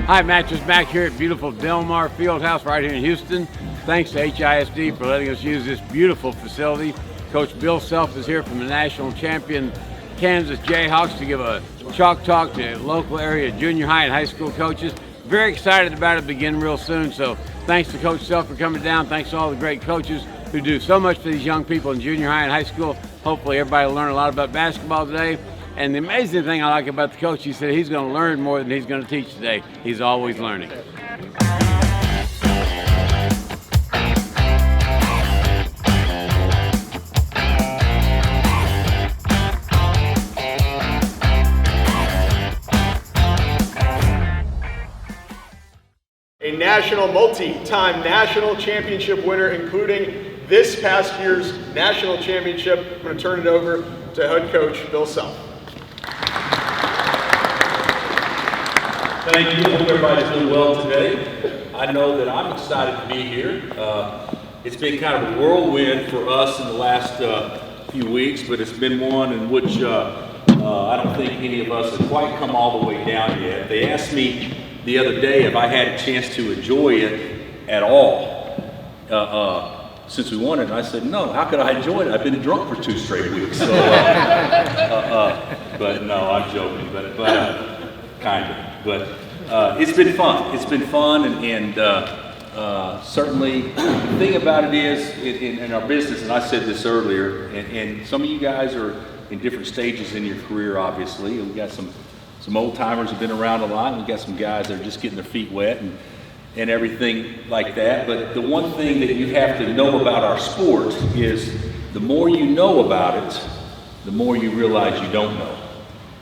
Hi, Mattress Mac here at beautiful Delmar Fieldhouse right here in Houston. Thanks to HISD for letting us use this beautiful facility. Coach Bill Self is here from the national champion Kansas Jayhawks to give a chalk talk to local area junior high and high school coaches. Very excited about it, begin real soon. So thanks to Coach Self for coming down. Thanks to all the great coaches who do so much for these young people in junior high and high school. Hopefully everybody will learn a lot about basketball today. And the amazing thing I like about the coach, he said he's going to learn more than he's going to teach today. He's always learning. A national, multi-time national championship winner, including this past year's national championship. I'm going to turn it over to head coach Bill Self. Thank you. I hope everybody's doing well today. I know that I'm excited to be here. It's been kind of a whirlwind for us in the last few weeks, but it's been one in which I don't think any of us have quite come all the way down yet. They asked me the other day if I had a chance to enjoy it at all since we won it, and I said, no, how could I enjoy it? I've been drunk for 2 straight weeks. So, but no, I'm joking, but kind of. But it's been fun. It's been fun, and certainly the thing about it is in our business, and I said this earlier, and some of you guys are in different stages in your career, obviously. We've got some old timers who've been around a lot, and we've got some guys that are just getting their feet wet and everything like that. But the one thing that you have to know about our sport is the more you know about it, the more you realize you don't know.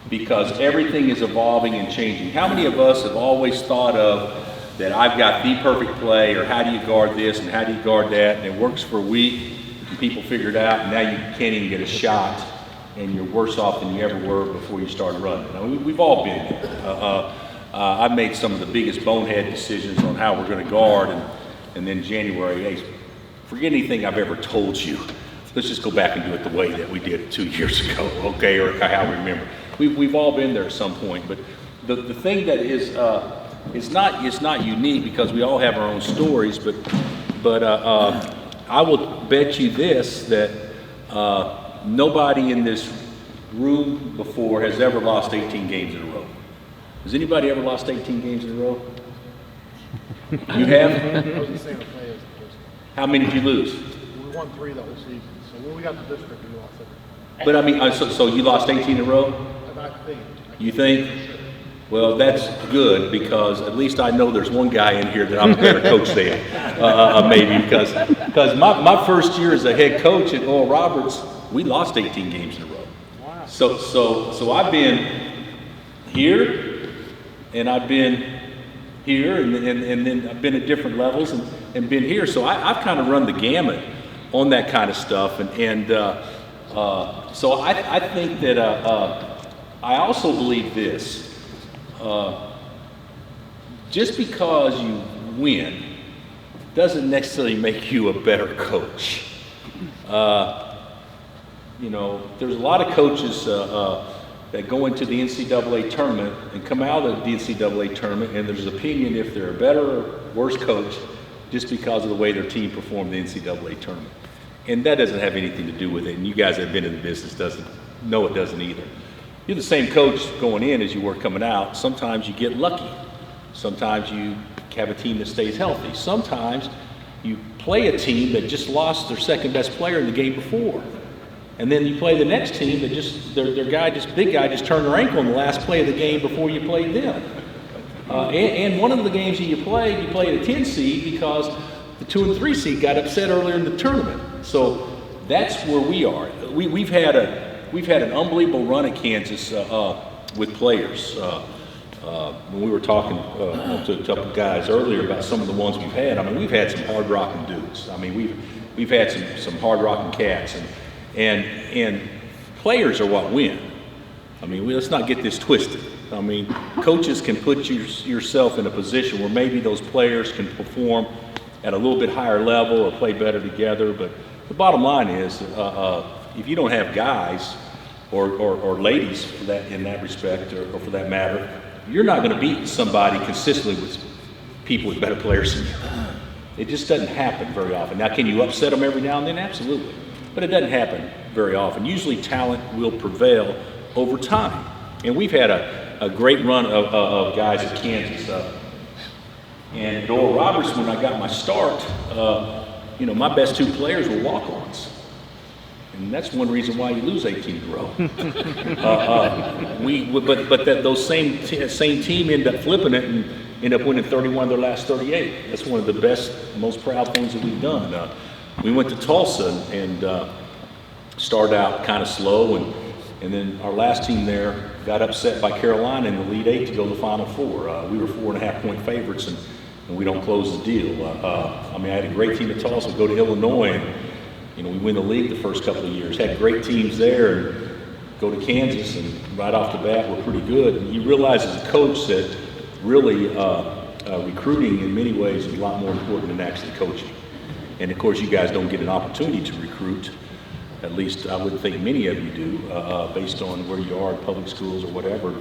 Because everything is evolving and changing. How many of us have always thought of that I've got the perfect play, or how do you guard this and how do you guard that, and it works for a week, and people figure it out, and now you can't even get a shot, and you're worse off than you ever were before you started running. Now, we've all been there. I've made some of the biggest bonehead decisions on how we're going to guard, and then January, hey, forget anything I've ever told you. Let's just go back and do it the way that we did it 2 years ago, okay, or how we remember. We've all been there at some point, but the thing that is it's not unique because we all have our own stories, but I will bet you this, that nobody in this room before has ever lost 18 games in a row. Has anybody ever lost 18 games in a row? You have? How many did you lose? We won 3 the whole season. So when we got the district, we lost it. But I mean, so you lost 18 in a row? I think. You think? Well, that's good, because at least I know there's one guy in here that I'm a better coach than, maybe, because my first year as a head coach at Oral Roberts, we lost 18 games in a row. Wow. So I've been here, and I've been here, and then I've been at different levels and been here. So I've kind of run the gamut on that kind of stuff, and so I think that I also believe this. Just because you win doesn't necessarily make you a better coach. You know, there's a lot of coaches that go into the NCAA tournament and come out of the NCAA tournament, and there's an opinion if they're a better or worse coach just because of the way their team performed in the NCAA tournament. And that doesn't have anything to do with it, and you guys that have been in the business know it doesn't either. You're the same coach going in as you were coming out. Sometimes you get lucky. Sometimes you have a team that stays healthy. Sometimes you play a team that just lost their second best player in the game before. And then you play the next team that just, their big guy just turned their ankle in the last play of the game before you played them. And one of the games that you played a 10 seed because the 2 and 3 seed got upset earlier in the tournament. So that's where we are. We've had an unbelievable run at Kansas with players. when we were talking to a couple guys earlier about some of the ones we've had, I mean, we've had some hard rocking dudes. I mean, we've had some hard rocking cats, and players are what win. I mean, let's not get this twisted. I mean, coaches can put yourself in a position where maybe those players can perform at a little bit higher level or play better together. But the bottom line is, if you don't have guys or ladies in that respect, or for that matter, you're not going to beat somebody consistently with people with better players than you. It just doesn't happen very often. Now, can you upset them every now and then? Absolutely. But it doesn't happen very often. Usually talent will prevail over time. And we've had a great run of guys at Kansas. And at Oral Roberts, when I got my start, my best two players were walk-ons. And that's one reason why you lose 18 in a row. Those same team end up flipping it and end up winning 31 of their last 38. That's one of the best, most proud things that we've done. We went to Tulsa and started out kind of slow, and then our last team there got upset by Carolina in the Elite Eight to go to the Final Four. We were 4.5-point favorites, and we don't close the deal. I had a great team at Tulsa. We go to Illinois, and we win the league the first couple of years. Had great teams there, and go to Kansas, and right off the bat, we're pretty good. And you realize as a coach that really recruiting in many ways is a lot more important than actually coaching. And of course, you guys don't get an opportunity to recruit. At least I wouldn't think many of you do, based on where you are in public schools or whatever,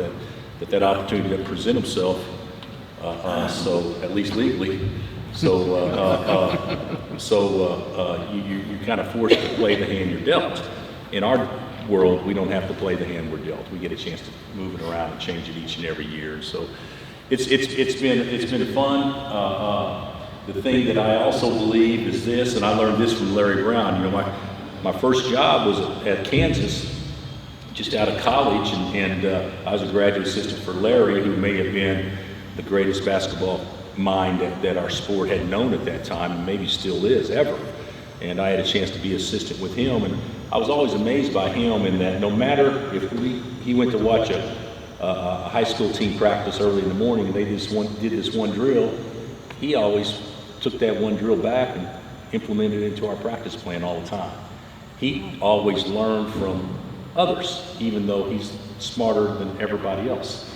that opportunity to present himself, so at least legally. So you're kind of forced to play the hand you're dealt. In our world, we don't have to play the hand we're dealt. We get a chance to move it around and change it each and every year. So it's been fun. The thing that I also believe is this, and I learned this from Larry Brown. My first job was at Kansas, just out of college, and I was a graduate assistant for Larry, who may have been the greatest basketball mind that our sport had known at that time, and maybe still is ever. And I had a chance to be assistant with him, and I was always amazed by him in that no matter if he went to watch a high school team practice early in the morning, and they did this one drill, he always took that one drill back and implemented it into our practice plan all the time. He always learned from others, even though he's smarter than everybody else.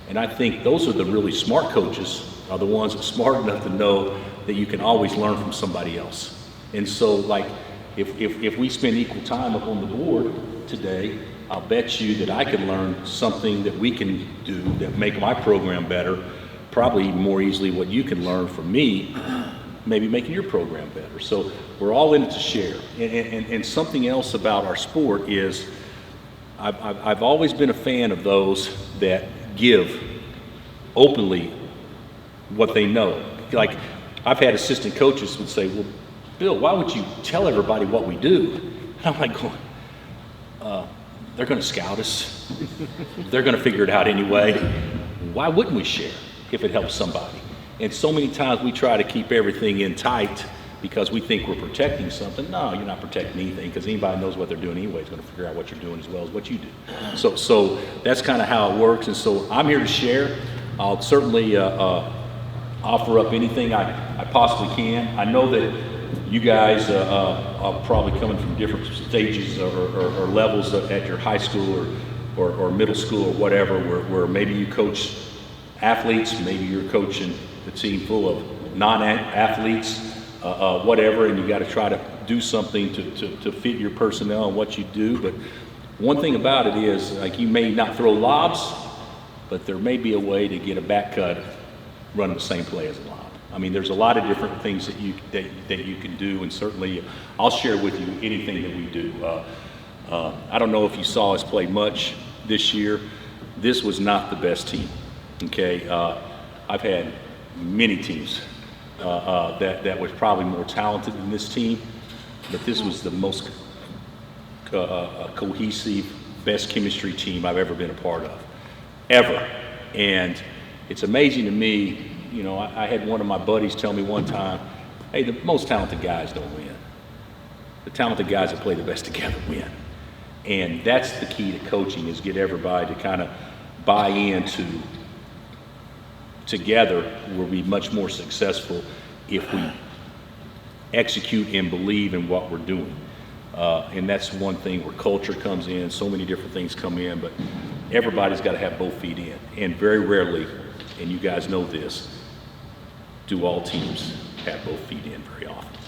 And I think those are the really smart coaches, are the ones that are smart enough to know that you can always learn from somebody else. And so, like, if we spend equal time up on the board today, I'll bet you that I can learn something that we can do that make my program better, probably more easily what you can learn from me, maybe making your program better. So we're all in it to share. And something else about our sport is I've always been a fan of those that give openly what they know. Like, I've had assistant coaches would say, well, Bill, why would you tell everybody what we do? And I'm like, they're going to scout us. They're going to figure it out anyway. Why wouldn't we share if it helps somebody? And so many times we try to keep everything in tight because we think we're protecting something. No, you're not protecting anything, because anybody knows what they're doing anyway is going to figure out what you're doing as well as what you do. So that's kind of how it works. And so I'm here to share. I'll certainly offer up anything I possibly can. I know that you guys are probably coming from different stages or levels at your high school or middle school or whatever, where maybe you coach athletes, maybe you're coaching the team full of non-athletes, whatever, and you got to try to do something to fit your personnel and what you do. But one thing about it is, like, you may not throw lobs, but there may be a way to get a back cut running the same play as a lob. I mean, there's a lot of different things that you can do, and certainly I'll share with you anything that we do. I don't know if you saw us play much this year. This was not the best team. Okay, I've had many teams that was probably more talented than this team, but this was the most cohesive, best chemistry team I've ever been a part of, ever. And it's amazing to me. I had one of my buddies tell me one time, hey, the most talented guys don't win. The talented guys that play the best together win. And that's the key to coaching, is get everybody to kind of buy into together, we'll be much more successful if we execute and believe in what we're doing. And that's one thing where culture comes in, so many different things come in, but everybody's got to have both feet in. And very rarely, and you guys know this, do all teams have both feet in very often.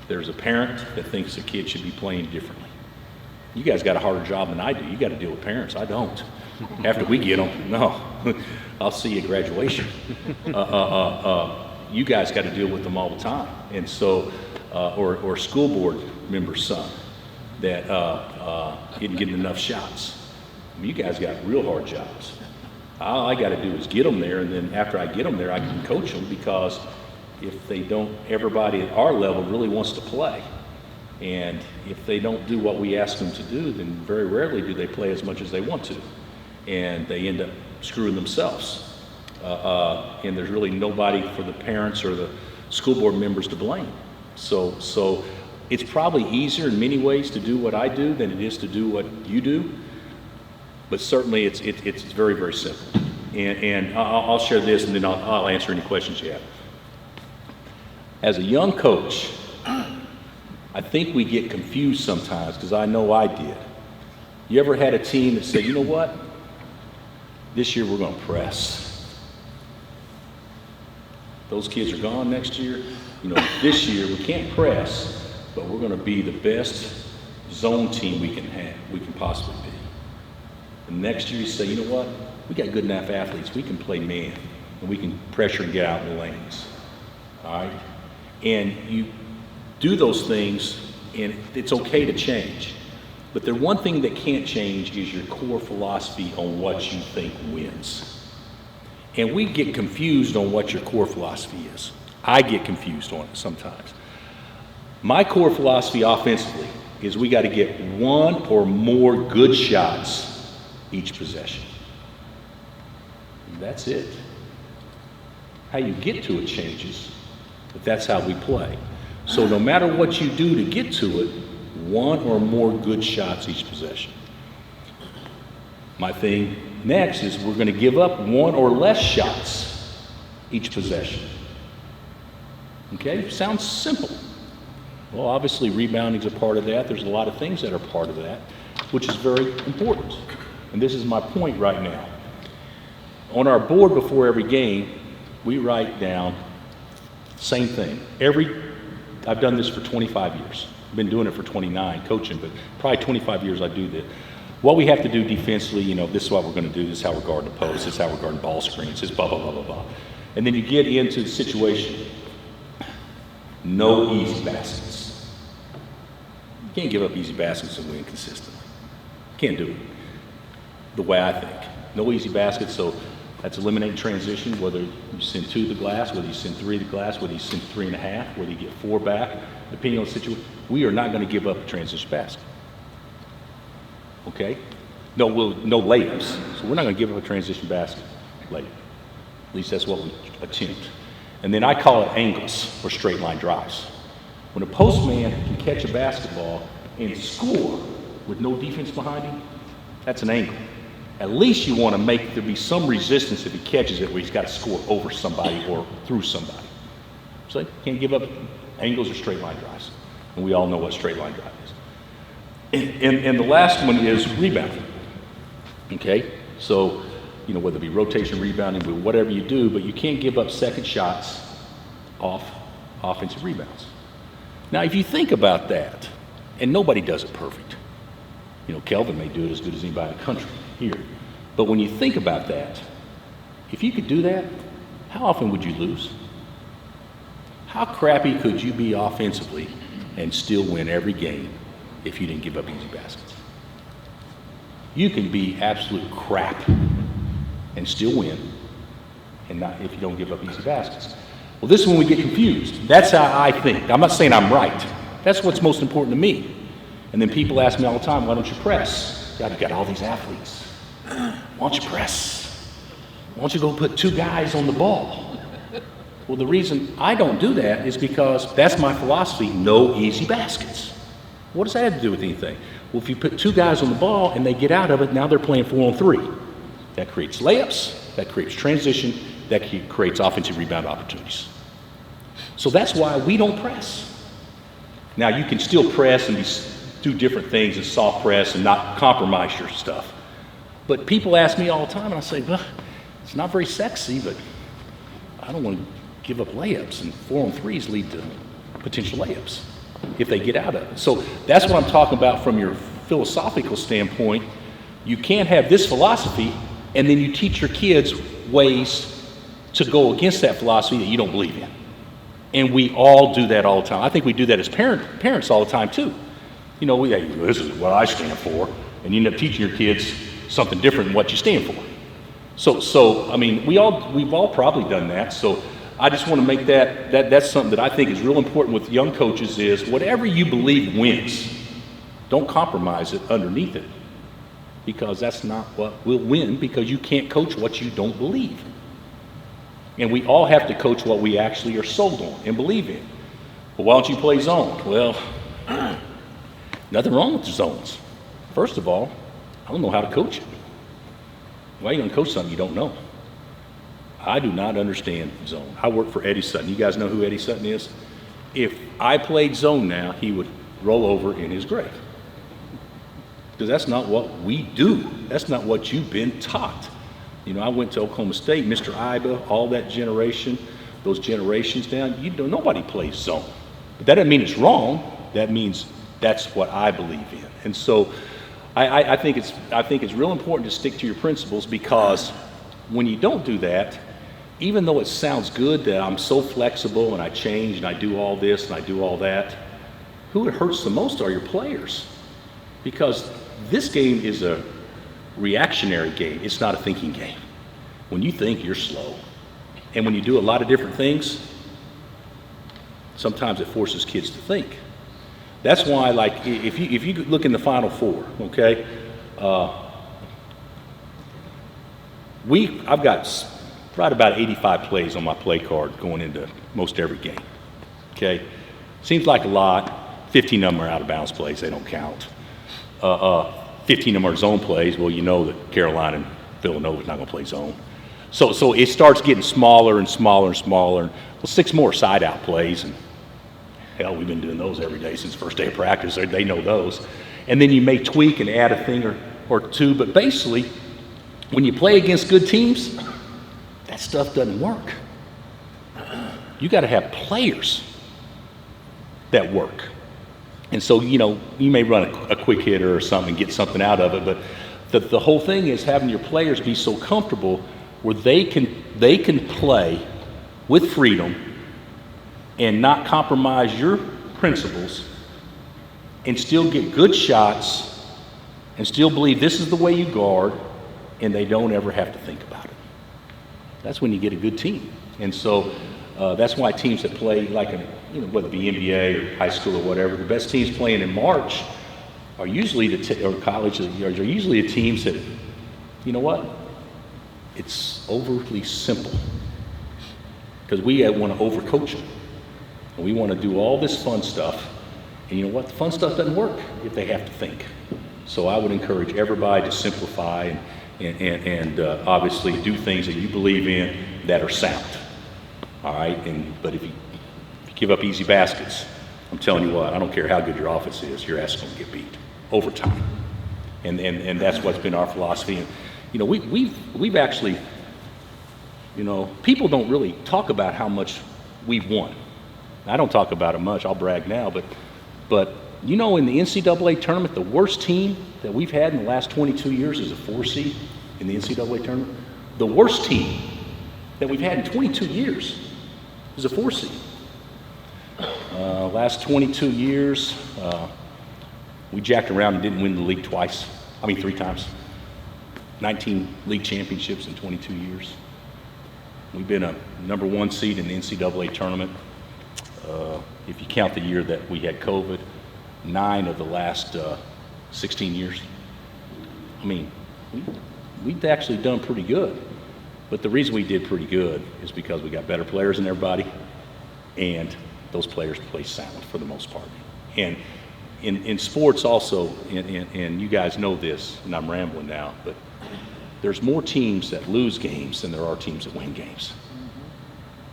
There's a parent that thinks a kid should be playing differently. You guys got a harder job than I do. You got to deal with parents. I don't. After we get them, no. I'll see you at graduation. You guys got to deal with them all the time. And so, or school board member's son that isn't getting enough shots. I mean, you guys got real hard jobs. All I got to do is get them there, and then after I get them there, I can coach them, because if they don't, everybody at our level really wants to play. And if they don't do what we ask them to do, then very rarely do they play as much as they want to. And they end up screwing themselves. And there's really nobody for the parents or the school board members to blame. So it's probably easier in many ways to do what I do than it is to do what you do. But certainly it's very, very simple. And I'll share this, and then I'll answer any questions you have. As a young coach, I think we get confused sometimes, because I know I did. You ever had a team that said, you know what? This year we're going to press. Those kids are gone next year. You know, this year we can't press, but we're going to be the best zone team we can possibly be. And next year you say, you know what? We got good enough athletes. We can play man, and we can pressure and get out in the lanes. All right? And you do those things, and it's okay to change. But the one thing that can't change is your core philosophy on what you think wins. And we get confused on what your core philosophy is. I get confused on it sometimes. My core philosophy offensively is we got to get one or more good shots each possession. That's it. How you get to it changes, but that's how we play. So no matter what you do to get to it, one or more good shots each possession. My thing next is we're going to give up one or less shots each possession. Okay, sounds simple. Well, obviously rebounding is a part of that. There's a lot of things that are part of that, which is very important. And this is my point right now. On our board before every game, we write down same thing. I've done this for 25 years. I've been doing it for 29, coaching, but probably 25 years I do this. What we have to do defensively, you know, this is what we're going to do. This is how we're guarding the post. This is how we're guarding ball screens. This is blah, blah, blah, blah, blah. And then you get into the situation. No easy baskets. You can't give up easy baskets and win consistently. Can't do it. The way I think. No easy baskets, so that's eliminating transition, whether you send 2 to the glass, whether you send 3 to the glass, whether you send 3.5, whether you get 4 back, depending on the situation. We are not going to give up a transition basket. Okay? No layups. So we're not going to give up a transition basket later. At least that's what we attempt. And then I call it angles or straight line drives. When a post man can catch a basketball and score with no defense behind him, that's an angle. At least you want to make there be some resistance if he catches it where he's got to score over somebody or through somebody. So you can't give up angles or straight line drives. And we all know what straight line drive is. And the last one is rebounding. Okay? So, you know, whether it be rotation, rebounding, whatever you do, but you can't give up second shots off offensive rebounds. Now, if you think about that, and nobody does it perfect. You know, Kelvin may do it as good as anybody in the country here. But when you think about that, if you could do that, how often would you lose? How crappy could you be offensively and still win every game if you didn't give up easy baskets? You can be absolute crap and still win, and not if you don't give up easy baskets. Well, this is when we get confused. That's how I think. I'm not saying I'm right. That's what's most important to me. And then people ask me all the time, why don't you press? God, you've got all these athletes. Why don't you press? Why don't you go put 2 guys on the ball? Well, the reason I don't do that is because that's my philosophy, no easy baskets. What does that have to do with anything? Well, if you put 2 guys on the ball and they get out of it, now they're playing 4-on-3. that creates layups, that creates transition, that creates offensive rebound opportunities. So that's why we don't press. Now you can still press and do different things and soft press and not compromise your stuff. But people ask me all the time and I say, well, it's not very sexy, but I don't want to give up layups, and 4-on-3s lead to potential layups if they get out of it. So that's what I'm talking about from your philosophical standpoint. You can't have this philosophy and then you teach your kids ways to go against that philosophy that you don't believe in. And we all do that all the time. I think we do that as parents all the time too. You know, hey, this is what I stand for, and you end up teaching your kids something different than what you stand for. So I mean, we've all probably done that. So I just want to make that's something that I think is real important with young coaches is whatever you believe wins, don't compromise it underneath it, because that's not what will win, because you can't coach what you don't believe. And we all have to coach what we actually are sold on and believe in. Well, why don't you play zone? Well, nothing wrong with the zones. First of all, I don't know how to coach it. Why are you going to coach something you don't know? I do not understand zone. I work for Eddie Sutton. You guys know who Eddie Sutton is? If I played zone now, he would roll over in his grave. Because that's not what we do. That's not what you've been taught. You know, I went to Oklahoma State, Mr. Iba, all that generation, those generations down, nobody plays zone. But that doesn't mean it's wrong. That means that's what I believe in. And so I think it's real important to stick to your principles, because when you don't do that, even though it sounds good that I'm so flexible and I change and I do all this and I do all that, who it hurts the most are your players. Because this game is a reactionary game. It's not a thinking game. When you think, you're slow. And when you do a lot of different things, sometimes it forces kids to think. That's why, like, if you look in the Final Four, okay, I've got right about 85 plays on my play card going into most every game, okay? Seems like a lot. 15 of them are out of bounds plays. They don't count. 15 of them are zone plays. Well, you know that Carolina and Villanova's not going to play zone. So it starts getting smaller and smaller and smaller. Well, 6 more side-out plays, and hell, we've been doing those every day since first day of practice. They know those. And then you may tweak and add a thing or two, but basically, when you play against good teams, that stuff doesn't work. You got to have players that work. And so, you know, you may run a quick hitter or something and get something out of it, but the whole thing is having your players be so comfortable where they can play with freedom and not compromise your principles and still get good shots and still believe this is the way you guard, and they don't ever have to think about it. That's when you get a good team. And so that's why teams that play like whether it be NBA or high school or whatever, the best teams playing in March are usually or college are usually the teams that, you know what, it's overly simple, because we want to overcoach them. And we want to do all this fun stuff, and you know what, the fun stuff doesn't work if they have to think. So I would encourage everybody to simplify and obviously do things that you believe in that are sound. All right, but if you give up easy baskets, I'm telling you what, I don't care how good your offense is, your ass is going to get beat over time. And that's what's been our philosophy. And you know, we've actually, you know, people don't really talk about how much we've won. I don't talk about it much. I'll brag now, but you know, in the NCAA tournament, the worst team that we've had in the last 22 years is a 4 seed in the NCAA tournament. The worst team that we've had in 22 years is a 4 seed. Last 22 years, we jacked around and didn't win the league 3 times. 19 league championships in 22 years. We've been a number 1 seed in the NCAA tournament. If you count the year that we had COVID, 9 of the last 16 years. I mean, we've actually done pretty good. But the reason we did pretty good is because we got better players than everybody, and those players play sound for the most part. And in sports also, and you guys know this, and I'm rambling now, but there's more teams that lose games than there are teams that win games.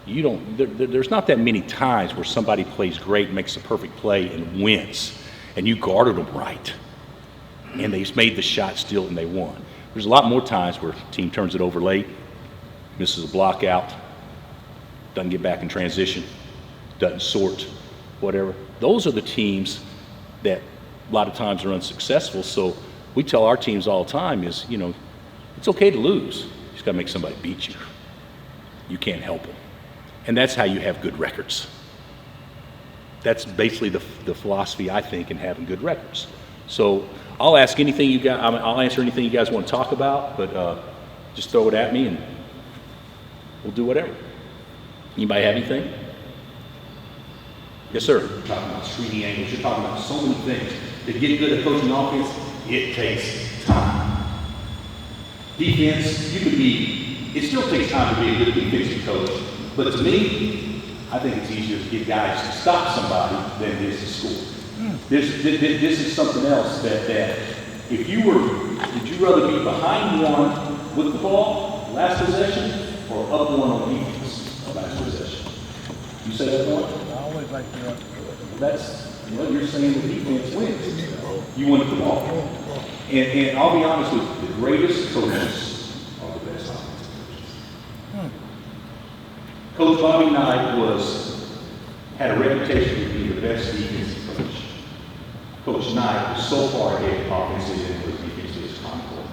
You don't, there's not that many times where somebody plays great, makes a perfect play and wins, and you guarded them right, and they made the shot still and they won. There's a lot more times where a team turns it over late, misses a block out, doesn't get back in transition, doesn't sort, whatever. Those are the teams that a lot of times are unsuccessful. So we tell our teams all the time is, you know, it's okay to lose. You just got to make somebody beat you. You can't help them. And that's how you have good records. That's basically the philosophy, I think, in having good records. So I'll ask anything you guys, I'll answer anything you guys want to talk about, but just throw it at me and we'll do whatever. Anybody have anything? Yes, sir. You're talking about screening angles. You're talking about so many things. To get good at coaching offense, it takes time. Defense, you could be, it still takes time to be a good defensive coach. But to me, I think it's easier to get guys to stop somebody than it is to score. This is something else that if you were, would you rather be behind one with the ball last possession or up one on defense last possession? You say that one? I always like to. That's what you're saying. The defense wins. You want the ball. And I'll be honest with you, the greatest coaches are the best offensive coaches. Coach Bobby Knight had a reputation for being the best defensive coach. Coach Knight was so far ahead offensively than his defensive concord.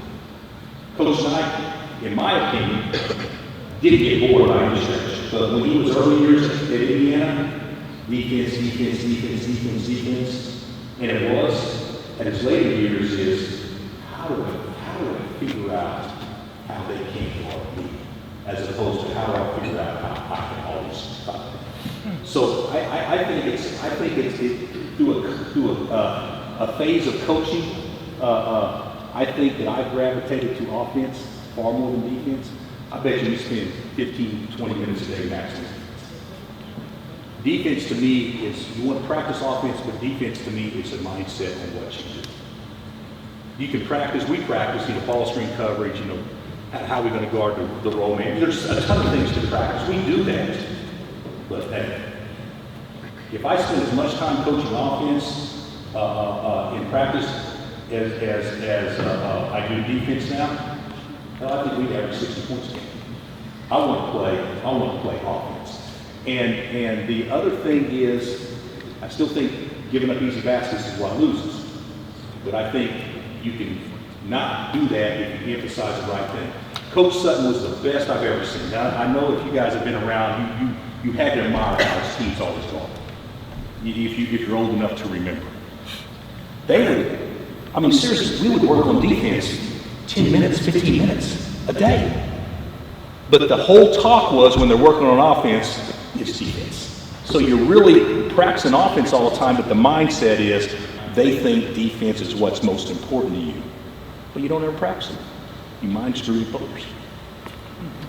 Coach Knight, in my opinion, didn't get bored by any stretch. But when he was early years at Indiana, defense, and it was, at his later years is, how do I figure out how they can't guard me, as opposed to how do I figure out how I can always stop them. So I think it's through a phase of coaching. I think that I gravitated to offense far more than defense. I bet you spend 15, 20 minutes a day maximum. Defense to me is, you want to practice offense, but defense to me is a mindset on what you do. You can practice, we practice, ball screen coverage, how are we going to guard the roll man. There's a ton of things to practice. We do that. But if I spend as much time coaching offense in practice as I do defense now, I think we'd average 60 points a game. I want to play offense. And the other thing is, I still think giving up easy baskets is what loses. But I think you can not do that if you emphasize the right thing. Coach Sutton was the best I've ever seen. Now, I know if you guys have been around, you had to admire how his teams always go. If you're old enough to remember. Seriously, we would work on defense 10 minutes, 15 minutes a day. But the whole talk was, when they're working on offense, it's defense. So you're really practicing offense all the time, but the mindset is they think defense is what's most important to you. But you don't ever practice it. You mind screw your players.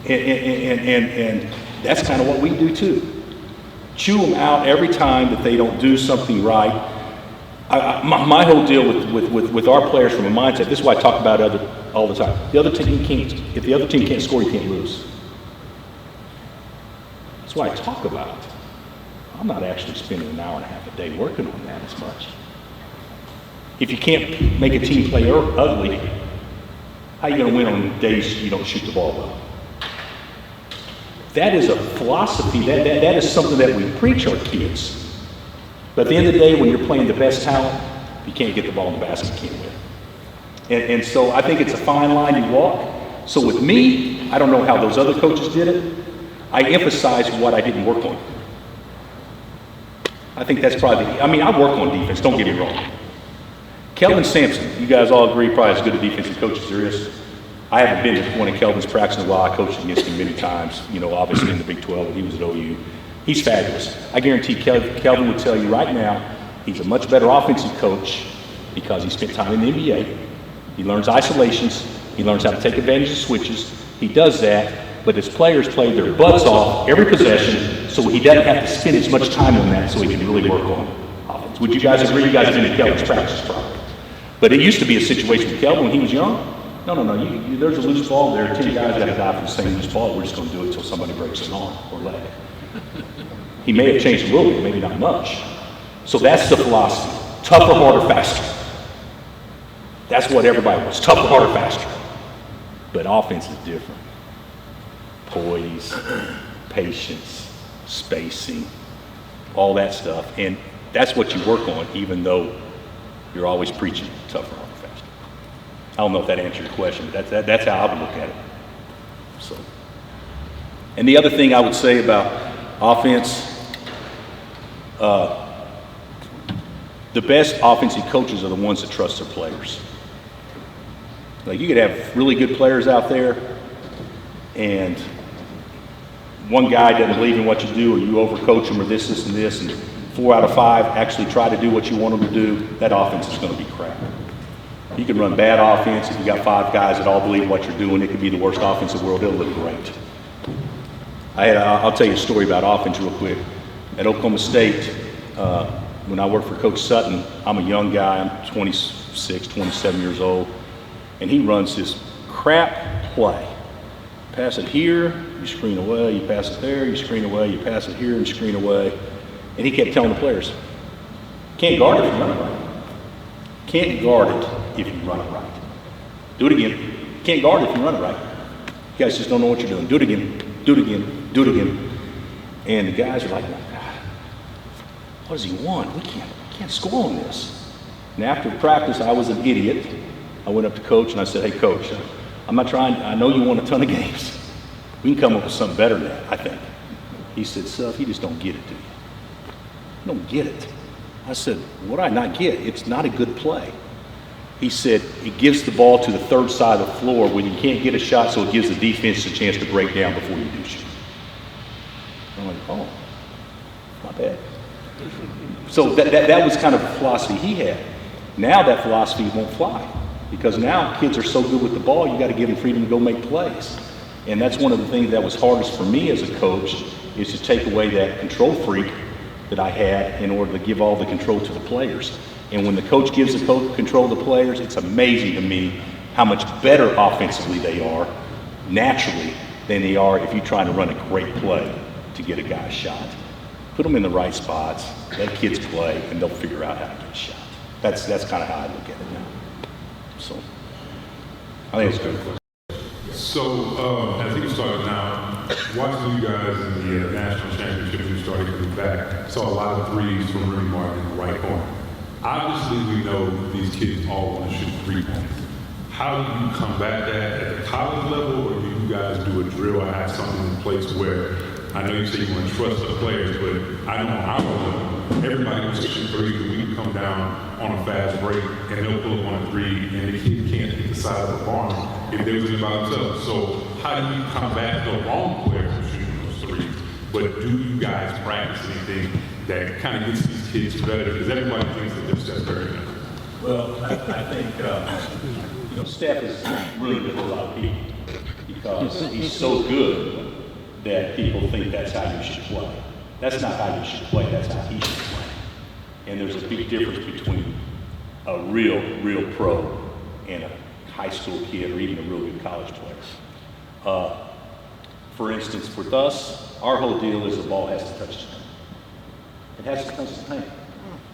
And that's kind of what we do too. Chew them out every time that they don't do something right. My whole deal with our players from a mindset, this is why I talk about all the time. The other team can't, if the other team can't score, you can't lose. That's why I talk about it. I'm not actually spending an hour and a half a day working on that as much. If you can't make a team play ugly, how are you going to win on days you don't shoot the ball well? That is a philosophy, that is something that we preach our kids. But at the end of the day, when you're playing the best talent, you can't get the ball in the basket, you can't win. And so I think it's a fine line you walk. So with me, I don't know how those other coaches did it. I emphasize what I didn't work on. I think that's probably, I work on defense, don't get me wrong. Kelvin Sampson, you guys all agree, probably as good a defensive coach as there is. I haven't been to one of Kelvin's practices in a while. I coached against him many times, obviously in the Big 12 when he was at OU. He's fabulous. I guarantee Kelvin would tell you right now, he's a much better offensive coach because he spent time in the NBA. He learns isolations. He learns how to take advantage of switches. He does that, but his players play their butts off every possession, so he doesn't have to spend as much time on that, so he can really work on offense. Would you guys agree? You guys have been at Kelvin's practice probably. But it used to be a situation with Kelvin when he was young. No. There's a loose ball there. 10 guys got to die for the same loose ball. We're just going to do it until somebody breaks an arm or leg. He may have changed a little bit, maybe not much. So that's the philosophy. Tougher, harder, faster. That's what everybody wants. Tougher, harder, faster. But offense is different. Poise, patience, spacing, all that stuff. And that's what you work on, even though you're always preaching tougher, harder, faster. I don't know if that answered your question, but that's how I would look at it. So, and the other thing I would say about offense, the best offensive coaches are the ones that trust their players. Like, you could have really good players out there, and one guy doesn't believe in what you do, or you overcoach them, or this, and this, and 4 out of 5 actually try to do what you want them to do. That offense is going to be crap. You can run bad offense if you got 5 guys that all believe what you're doing. It could be the worst offense in the world. It'll look great. I'll tell you a story about offense real quick. At Oklahoma State, when I worked for Coach Sutton, I'm a young guy. I'm 26, 27 years old. And he runs this crap play. Pass it here, you screen away. You pass it there, you screen away. You pass it here and screen away. And he kept telling the players, can't guard it if you run it right. Can't guard it if you run it right. Do it again. Can't guard it if you run it right. You guys just don't know what you're doing. Do it again. Do it again. Do it again. And the guys are like, God, what does he want? We can't score on this. And after practice, I was an idiot. I went up to Coach and I said, hey, Coach, I'm not trying, I know you won a ton of games. We can come up with something better than that, I think. He said, Seth, you just don't get it, do you? You don't get it. I said, what do I not get? It's not a good play. He said, it gives the ball to the third side of the floor when you can't get a shot, so it gives the defense a chance to break down before you do shoot. I'm like, oh, not bad. So that was kind of the philosophy he had. Now that philosophy won't fly, because now kids are so good with the ball, you got to give them freedom to go make plays. And that's one of the things that was hardest for me as a coach, is to take away that control freak that I had in order to give all the control to the players. And when the coach gives the control to the players, it's amazing to me how much better offensively they are naturally than they are if you try to run a great play to get a guy shot. Put them in the right spots, let kids play, and they'll figure out how to get a shot. That's kind of how I look at it now. So I think it's good. So as you started now, watching you guys in the national championship, you started coming back, saw a lot of threes from Remy Martin in the right corner. Obviously, we know these kids all want to shoot 3 points. How do you combat that at the college level, or do you guys do a drill or have something in place where, I know you say you want to trust the players, but I know on our level, everybody wants to shoot 3s, and we can come down on a fast break, and they'll pull up on a 3, and the kid can't hit the side of the barn if they're losing by themselves. So how do you combat the wrong players from shooting those 3s? But do you guys practice anything that kind of gets these kids better? Because everybody thinks that they're just very good. Well, I think Steph is really good with a lot of people, because he's so good that people think that's how you should play. That's not how you should play, that's how he should play. And there's a big difference between a real pro and a high school kid, or even a real good college player. For instance, with us, our whole deal is the ball has to touch the paint. It has to touch the paint.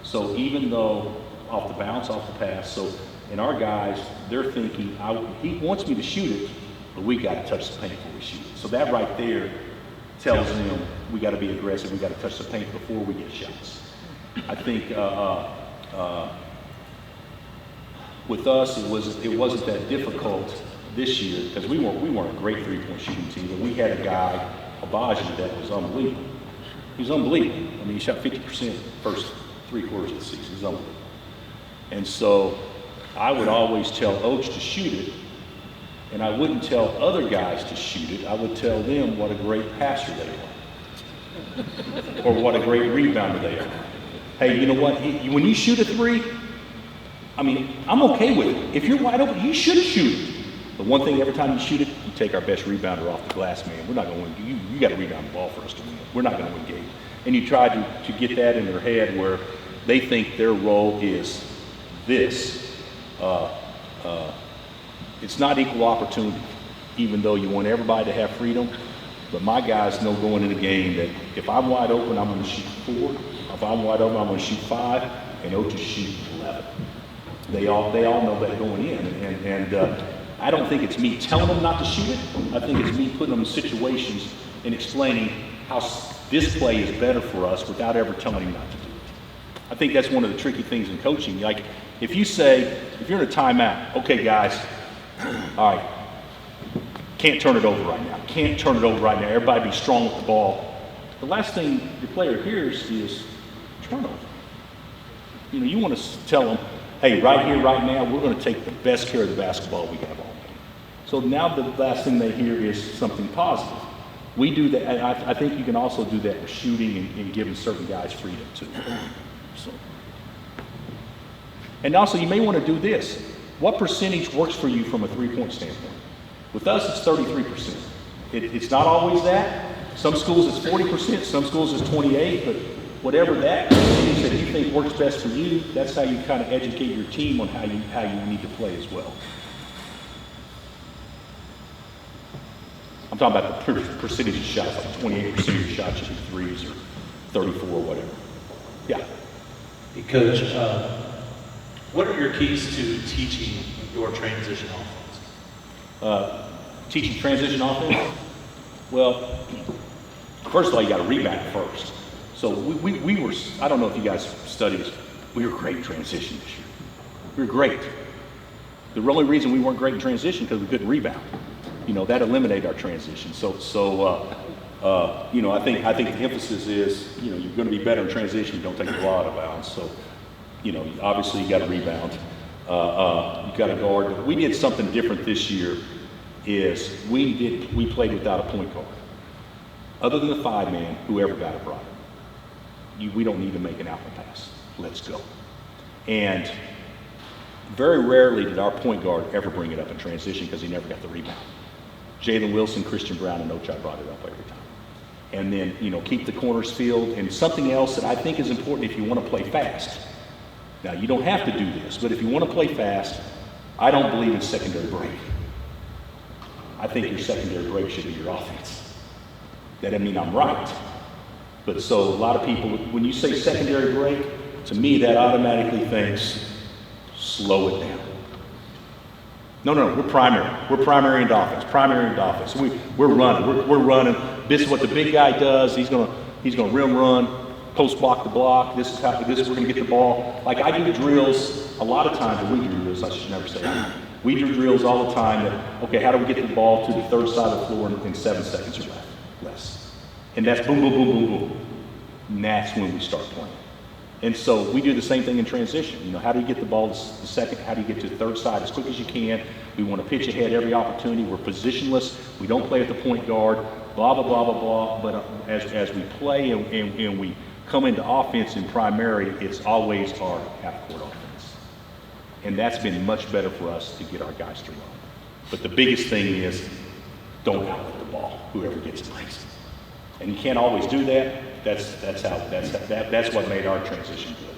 So even though off the bounce, off the pass, so in our guys, they're thinking, he wants me to shoot it, but we got to touch the paint before we shoot it. So that right there tells them we got to be aggressive, we got to touch the paint before we get shots. I think with us, it wasn't that difficult this year, because we weren't a great 3-point shooting team, but we had a guy, Abaji, that was unbelievable. He was unbelievable. I mean, he shot 50% first 3 quarters of the season. He was unbelievable. And so I would always tell Oach to shoot it, and I wouldn't tell other guys to shoot it. I would tell them what a great passer they are, or what a great rebounder they are. Hey, you know what? When you shoot a 3, I mean, I'm okay with it. If you're wide open, you should shoot it. But one thing, every time you shoot it, you take our best rebounder off the glass, man. We're not going to win. You got to rebound the ball for us to win. We're not going to win games. And you try to get that in their head where they think their role is this. it's not equal opportunity, even though you want everybody to have freedom. But my guys know going in the game that if I'm wide open, I'm going to shoot 4. If I'm wide open, I'm going to shoot 5, and they'll just shoot 11. They all know that going in, and I don't think it's me telling them not to shoot it. I think it's me putting them in situations and explaining how this play is better for us without ever telling them not to do it. I think that's one of the tricky things in coaching. Like, if you say, if you're in a timeout, okay, guys, all right, can't turn it over right now. Can't turn it over right now. Everybody be strong with the ball. The last thing your player hears is turnover. You know, you want to tell them, hey, right here, right now, we're going to take the best care of the basketball we have all game. So now the last thing they hear is something positive. We do that, and I think you can also do that with shooting and giving certain guys freedom too. So. And also, you may want to do this. What percentage works for you from a three-point standpoint? With us, it's 33%. It's not always that. Some schools it's 40%, some schools it's 28%, but whatever that percentage that you think works best for you, that's how you kind of educate your team on how you need to play as well. I'm talking about the percentage of shots, like 28% of your shots should be threes or 34 or whatever. Yeah. Hey, Coach, what are your keys to teaching your transition offense? Teaching transition offense? Well, first of all, you got to rebound first. So we were, I don't know if you guys studied this, we were great in transition this year. We were great. The only reason we weren't great in transition because we couldn't rebound. You know, that eliminated our transition. So you know, I think the emphasis is, you know, you're going to be better in transition, you don't take the ball out of bounds. So, you know, obviously you got to rebound. You got to guard. We did something different this year is we played without a point guard. Other than the 5-man, whoever got it right. We don't need to make an outlet pass. Let's go. And very rarely did our point guard ever bring it up in transition because he never got the rebound. Jalen Wilson, Christian Brown, and Ochai brought it up every time. And then, you know, keep the corners filled. And something else that I think is important if you want to play fast. Now, you don't have to do this, but if you want to play fast, I don't believe in secondary break. I think your secondary break should be your offense. That doesn't mean I'm right. But so a lot of people, when you say secondary break, to me that automatically thinks, slow it down. No, we're primary. We're primary and offense. Primary and offense. We're running. We're running. This is what the big guy does. He's gonna rim run, post block the block. This is we're gonna get the ball. Like I do drills a lot of times. We do drills. I should never say that. We do drills all the time. That okay, how do we get the ball to the third side of the floor in 7 seconds or less? And that's boom, boom, boom, boom, boom. And that's when we start playing. And so we do the same thing in transition. You know, how do you get the ball to the second? How do you get to the third side as quick as you can? We want to pitch ahead every opportunity. We're positionless. We don't play at the point guard, blah, blah, blah, blah, blah. But as we play and we come into offense in primary, it's always our half-court offense. And that's been much better for us to get our guys to run. But the biggest thing is don't outlet the ball, whoever gets it next. And you can't always do that. That's what made our transition good.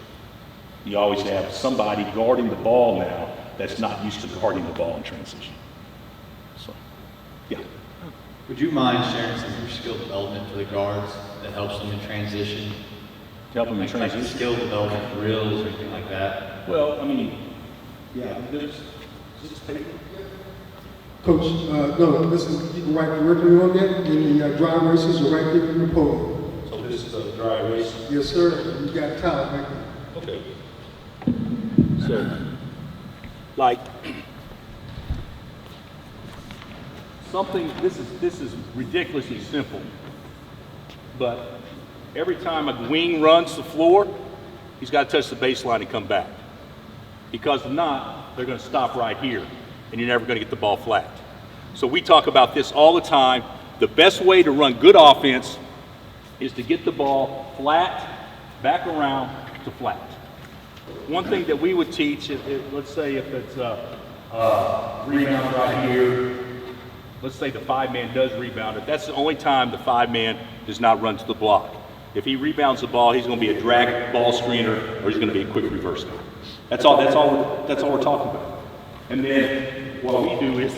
You always have somebody guarding the ball now that's not used to guarding the ball in transition. So, yeah. Would you mind sharing some of your skill development for the guards that helps them in transition? To help them in transition? Like skill development drills or anything like that? Well, I mean, yeah, there's this paper. Coach, no, listen, you can write directly on that, and the dry races are right there in the podium. So this is the dry race? Yes, sir. You got talent right there. Okay. So, like, something, this is ridiculously simple, but every time a wing runs the floor, he's got to touch the baseline and come back. Because if not, they're going to stop right here, and you're never going to get the ball flat. So we talk about this all the time. The best way to run good offense is to get the ball flat, back around to flat. One thing that we would teach, let's say if it's rebound right here, let's say the 5-man does rebound it. That's the only time the 5-man does not run to the block. If he rebounds the ball, he's going to be a drag ball screener, or he's going to be a quick reverse guy. That's all we're talking about. And then what we do is,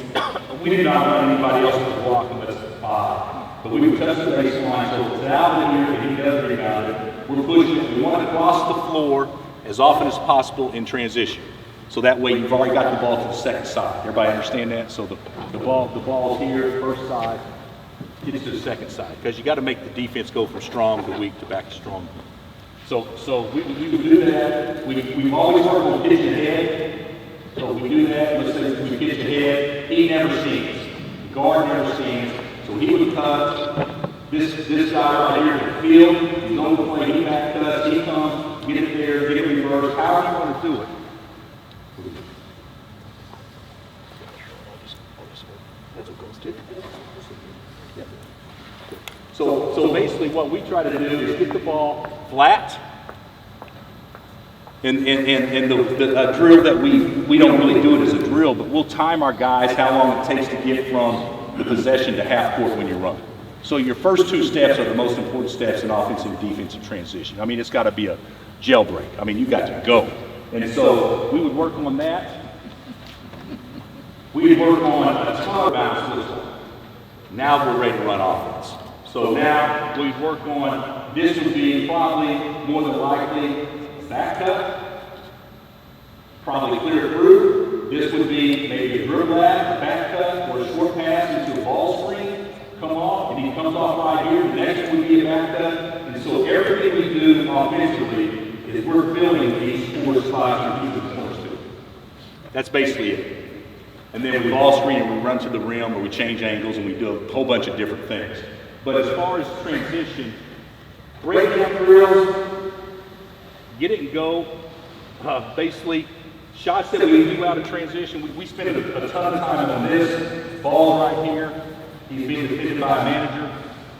we do not run anybody else to block unless it's 5. But we would touch the baseline, so it's out in here, and he does rebound it. We're pushing it. We want to cross the floor as often as possible in transition. So that way you've already got the ball to the second side. Everybody understand that? So the ball's here, first side, gets to the second side. Because you got to make the defense go from strong to weak to back to strong. So we would do that. We've always worked on pitching ahead. So we do that. Let's say we pitch ahead. He never sees. The guard never sees. So he would cut this guy right here in the field. He's on the play. He back cuts. He comes, get it there, get it reversed. However you want to do it. So basically what we try to do is get the ball flat, and the drill that we don't really do it as a drill, but we'll time our guys how long it takes to get from the possession to half court when you run. So your first 2 steps are the most important steps in offensive and defensive transition. I mean, it's got to be a jailbreak. I mean, you got to go. And so we would work on that. We would work on a ton of bounce. Now we're ready to run offense. So now we've worked on, this would be probably more than likely back cut, probably clear through. This would be maybe a dribble back, a back cut, or a short pass into a ball screen, come off, and he comes off right here. The next would be a back cut. And so everything we do offensively is we're filling these 4 spots and keeping the corners to it. That's basically it. And then we ball screen and we run to the rim or we change angles and we do a whole bunch of different things. But as far as transition, break down drills, get it and go. Basically, shots that we do out of transition, we spend a ton of time on this. Ball right here. He's being defended by a manager.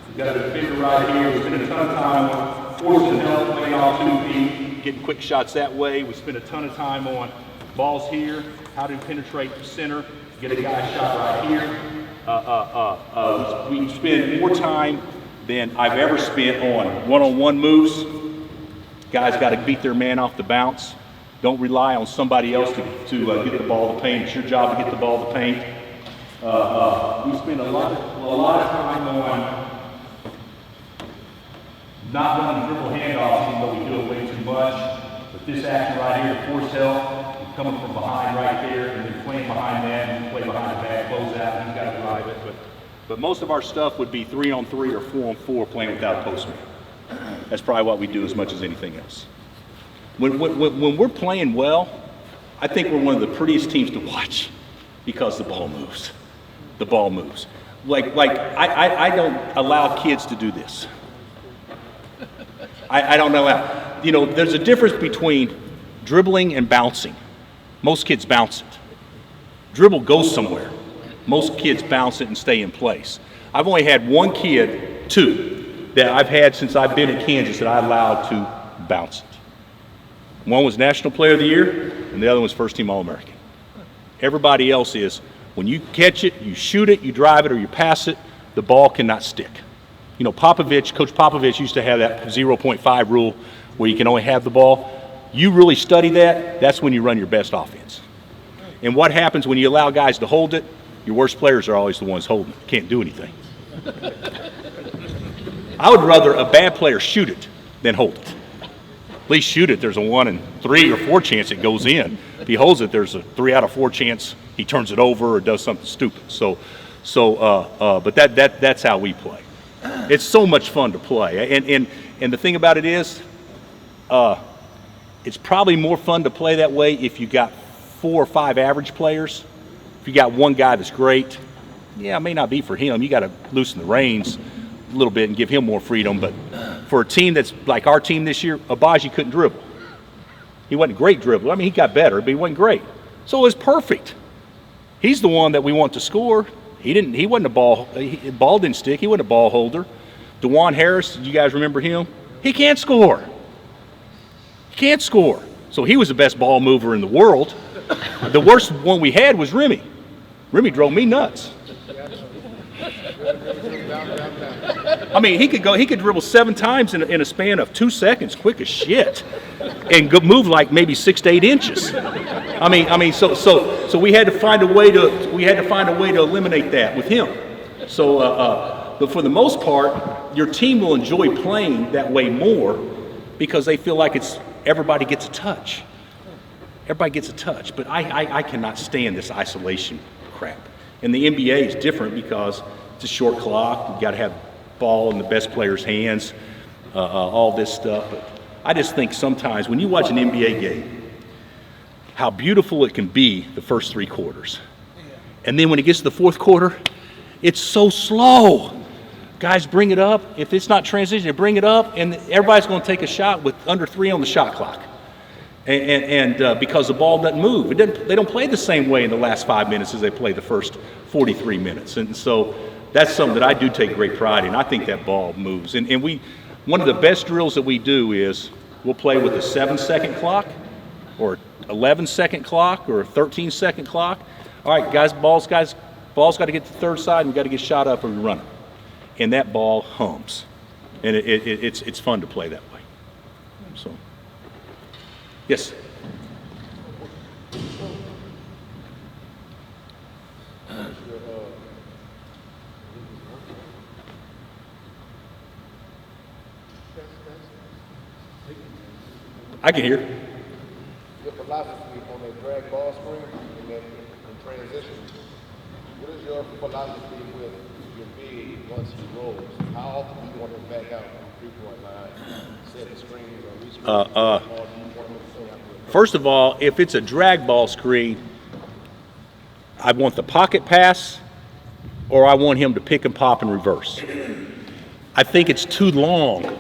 We've got a defender right here. We spend a ton of time on forcing help, playing off 2 feet, getting quick shots that way. We spend a ton of time on balls here, how to penetrate the center, get a guy shot right here. We spend more time than I've ever spent on one-on-one moves. Guys got to beat their man off the bounce. Don't rely on somebody else to get the ball to paint. It's your job to get the ball to paint. We spend a lot of time on not running dribble handoffs, even though we do it way too much. But this action right here, force help, coming from behind right there, and then playing behind that, and play behind the back, close out, and he's got to drive it. But most of our stuff would be 3-on-3 or 4-on-4 playing without postman. That's probably what we do as much as anything else. When we're playing well, I think we're one of the prettiest teams to watch because the ball moves. The ball moves. I don't allow kids to do this. I don't allow. You know, there's a difference between dribbling and bouncing. Most kids bounce it. Dribble goes somewhere. Most kids bounce it and stay in place. I've only had 2 that I've had since I've been in Kansas that I allowed to bounce it. One was National Player of the Year, and the other was First Team All-American. Everybody else is, when you catch it, you shoot it, you drive it, or you pass it, the ball cannot stick. You know, Coach Popovich used to have that 0.5 rule where you can only have the ball. You really study that, that's when you run your best offense. And what happens when you allow guys to hold it? Your worst players are always the ones holding it. Can't do anything. I would rather a bad player shoot it than hold it. At least shoot it, there's a 1 in 3 or 4 chance it goes in. If he holds it, there's a 3 out of 4 chance he turns it over or does something stupid. But that's how we play. It's so much fun to play. And the thing about it is, it's probably more fun to play that way if you got 4 or 5 average players. If you got one guy that's great, yeah, it may not be for him. You got to loosen the reins a little bit and give him more freedom. But for a team that's like our team this year, Abaji couldn't dribble. He wasn't a great dribbler. I mean, he got better, but he wasn't great. So it was perfect. He's the one that we want to score. He wasn't a ball. Ball didn't stick. He wasn't a ball holder. DeJuan Harris, you guys remember him? He can't score. He can't score. So he was the best ball mover in the world. The worst one we had was Remy. Remy drove me nuts. I mean, he could dribble 7 times in a span of 2 seconds, quick as shit. and move like maybe 6 to 8 inches. So we had to find a way to eliminate that with him. But for the most part, your team will enjoy playing that way more because they feel like everybody gets a touch. Everybody gets a touch, but I cannot stand this isolation crap. And the NBA is different because it's a short clock. You got to have ball in the best player's hands, all this stuff. But I just think sometimes when you watch an NBA game, how beautiful it can be the first 3 quarters. And then when it gets to the fourth quarter, it's so slow. Guys bring it up. If it's not transition, they bring it up, and everybody's going to take a shot with under 3 on the shot clock. And because the ball doesn't move. They don't play the same way in the last 5 minutes as they play the first 43 minutes. And so that's something that I do take great pride in. I think that ball moves. And one of the best drills that we do is we'll play with a 7-second clock or 11-second clock or a 13-second clock. All right, guys, ball's got to get to the third side and we got to get shot up or we run it. And that ball hums. And it's fun to play that way. So, yes. I can hear. Your philosophy on the drag ball screen and then in transition. What is your philosophy with your big once he rolls? How often do you want him back out on 3-point line, set the screens or rescreen? Or do you want him to stay out there? First of all, if it's a drag ball screen, I want the pocket pass or I want him to pick and pop and reverse. I think it's too long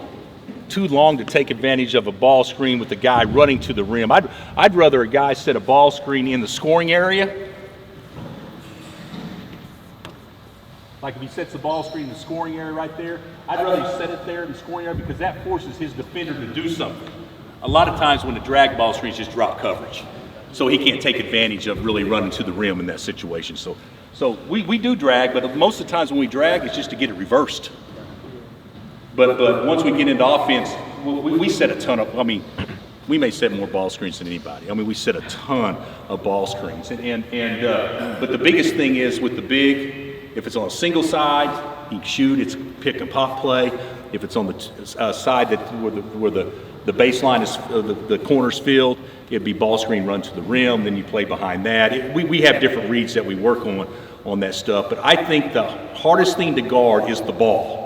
to take advantage of a ball screen with the guy running to the rim. I'd rather a guy set a ball screen in the scoring area. Like if he sets the ball screen in the scoring area right there, I'd rather he set it there in the scoring area because that forces his defender to do something. A lot of times when the drag ball screens just drop coverage. So he can't take advantage of really running to the rim in that situation. So we do drag, but most of the times when we drag, it's just to get it reversed. But once we get into offense, we set a ton of, we may set more ball screens than anybody. We set a ton of ball screens. But the biggest thing is with the big, if it's on a single side, he can shoot, it's pick and pop play. If it's on the side where the baseline is, the corner's filled, it'd be ball screen run to the rim, then you play behind that. We have different reads that we work on that stuff. But I think the hardest thing to guard is the ball.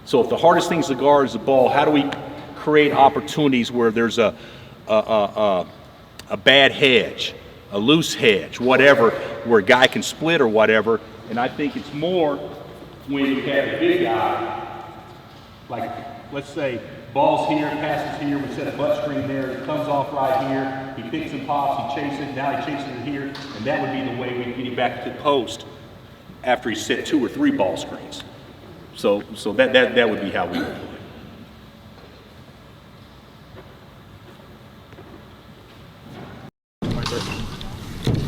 So if the hardest thing to guard is the ball, how do we create opportunities where there's a bad hedge, a loose hedge, whatever, where a guy can split or whatever? And I think it's more when you have a big guy, like let's say ball's here, passes here, we set a butt screen there, it comes off right here, he picks and pops, he chases it, now he chases it here, and that would be the way we get him back to the post after he set 2 or 3 ball screens. So that would be how we would play.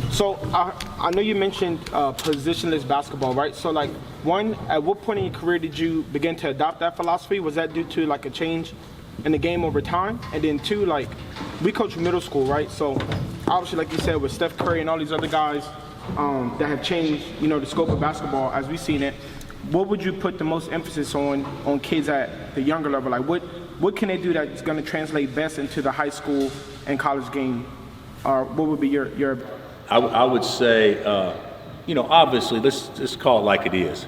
So I know you mentioned positionless basketball, right? So at what point in your career did you begin to adopt that philosophy? Was that due to a change in the game over time? And then 2, we coach middle school, right? So obviously, like you said, with Steph Curry and all these other guys that have changed, the scope of basketball as we've seen it, what would you put the most emphasis on kids at the younger level? What can they do that's going to translate best into the high school and college game? Or what would be your I would say, obviously, let's call it like it is.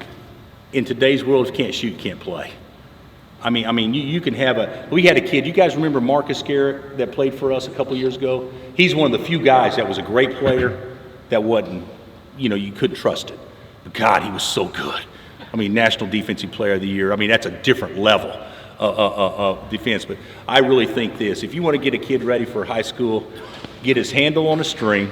In today's world, if you can't shoot, you can't play. You can have we had a kid, you guys remember Marcus Garrett that played for us a couple years ago? He's one of the few guys that was a great player that wasn't, you couldn't trust it. But God, he was so good. National Defensive Player of the Year. That's a different level of defense. But I really think this, if you want to get a kid ready for high school, get his handle on a string,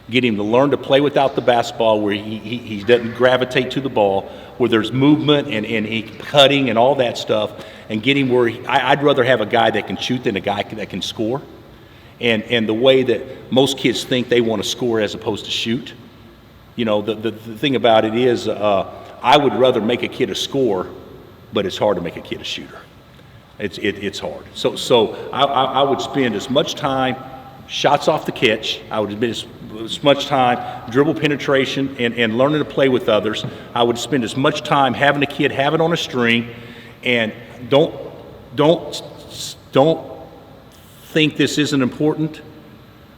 get him to learn to play without the basketball where he doesn't gravitate to the ball, where there's movement and he cutting and all that stuff, and get him where I'd rather have a guy that can shoot than a guy that can score. And the way that most kids think they want to score as opposed to shoot. The thing about it is I would rather make a kid a scorer, but it's hard to make a kid a shooter. It's hard. So I would spend as much time shots off the catch. I would spend as much time dribble penetration and learning to play with others. I would spend as much time having a kid have it on a string, and don't think this isn't important,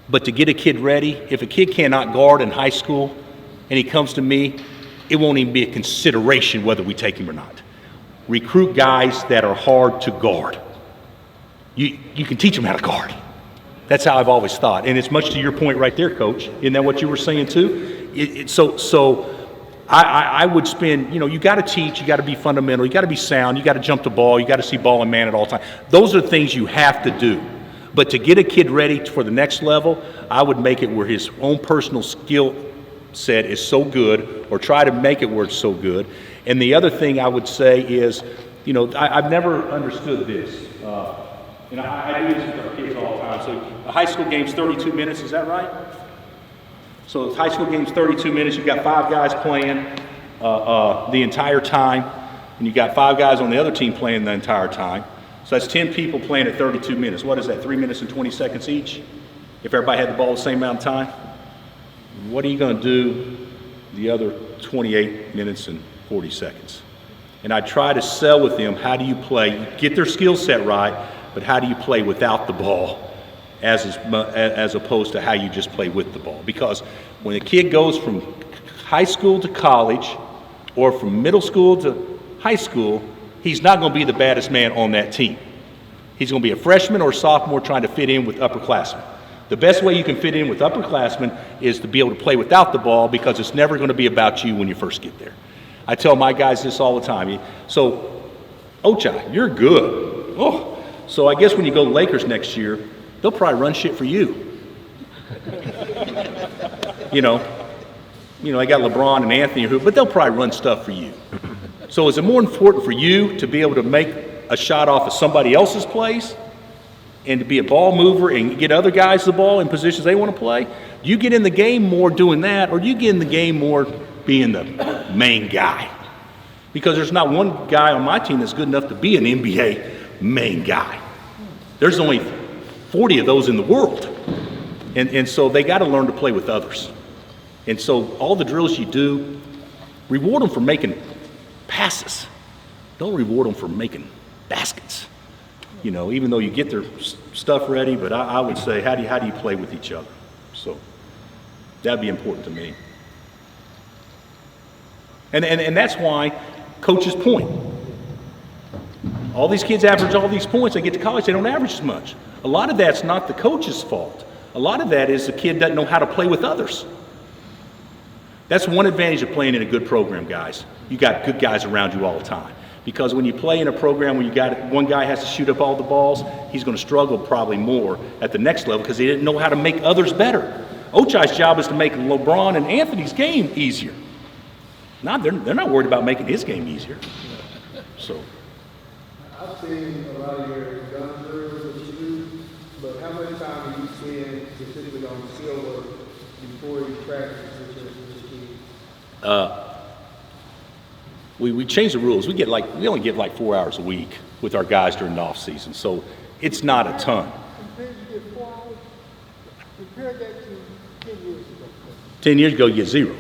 but to get a kid ready, if a kid cannot guard in high school and he comes to me, it won't even be a consideration whether we take him or not. Recruit guys that are hard to guard. You can teach them how to guard. That's how I've always thought. And it's much to your point right there, Coach. Isn't that what you were saying too? So I would spend, you got to teach, you got to be fundamental, you got to be sound, you got to jump the ball, you got to see ball and man at all times. Those are things you have to do. But to get a kid ready for the next level, I would make it where his own personal skill set is so good, or try to make it where it's so good. And the other thing I would say is, I've never understood this. I do this with our kids all the time. So a high school game's 32 minutes, is that right? So the high school game's 32 minutes. You've got 5 guys playing the entire time, and you got 5 guys on the other team playing the entire time. So that's 10 people playing at 32 minutes. What is that, 3 minutes and 20 seconds each? If everybody had the ball the same amount of time? What are you going to do the other 28 minutes and 40 seconds? And I try to sell with them, how do you play? Get their skill set right, but how do you play without the ball as opposed to how you just play with the ball? Because when a kid goes from high school to college, or from middle school to high school, he's not going to be the baddest man on that team. He's going to be a freshman or a sophomore trying to fit in with upperclassmen. The best way you can fit in with upperclassmen is to be able to play without the ball, because it's never going to be about you when you first get there. I tell my guys this all the time. So, Ochai, you're good. Oh, so I guess when you go to Lakers next year, they'll probably run shit for you. They got LeBron and Anthony, but they'll probably run stuff for you. So is it more important for you to be able to make a shot off of somebody else's plays and to be a ball mover and get other guys the ball in positions they want to play? Do you get in the game more doing that, or do you get in the game more being the main guy? Because there's not one guy on my team that's good enough to be an NBA main guy. There's only 40 of those in the world. And so they got to learn to play with others. And so all the drills you do, reward them for making passes. Don't reward them for making baskets. Even though you get their stuff ready, but I would say, how do you play with each other? So that'd be important to me. And that's why coaches point. All these kids average all these points. They get to college, they don't average as much. A lot of that's not the coach's fault. A lot of that is the kid doesn't know how to play with others. That's one advantage of playing in a good program, guys. You got good guys around you all the time. Because when you play in a program where you got one guy has to shoot up all the balls, he's going to struggle probably more at the next level because he didn't know how to make others better. Ochai's job is to make LeBron and Anthony's game easier. They're not worried about making his game easier. So. I've seen a lot of your gun drills that you do, but how much time are you spend specifically on skill work before you practice with your team? We changed the rules. We only get like 4 hours a week with our guys during the off season, so it's not a ton. Compared to get 4 hours, compare that to 10 years ago. 10 years ago, you get 0.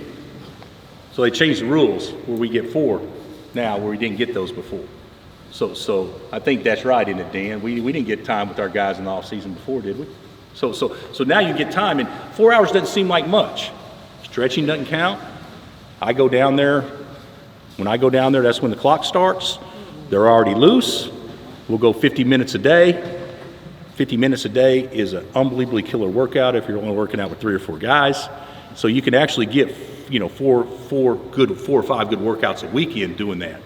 So they changed the rules where we get 4 now, where we didn't get those before. So I think that's right, isn't it, Dan? We didn't get time with our guys in the off season before, did we? So now you get time, and 4 hours doesn't seem like much. Stretching doesn't count. I go down there. When I go down there, that's when the clock starts. They're already loose. We'll go 50 minutes a day. 50 minutes a day is an unbelievably killer workout if you're only working out with 3 or 4 guys. So you can actually get, 4 or 5 good workouts a weekend doing that.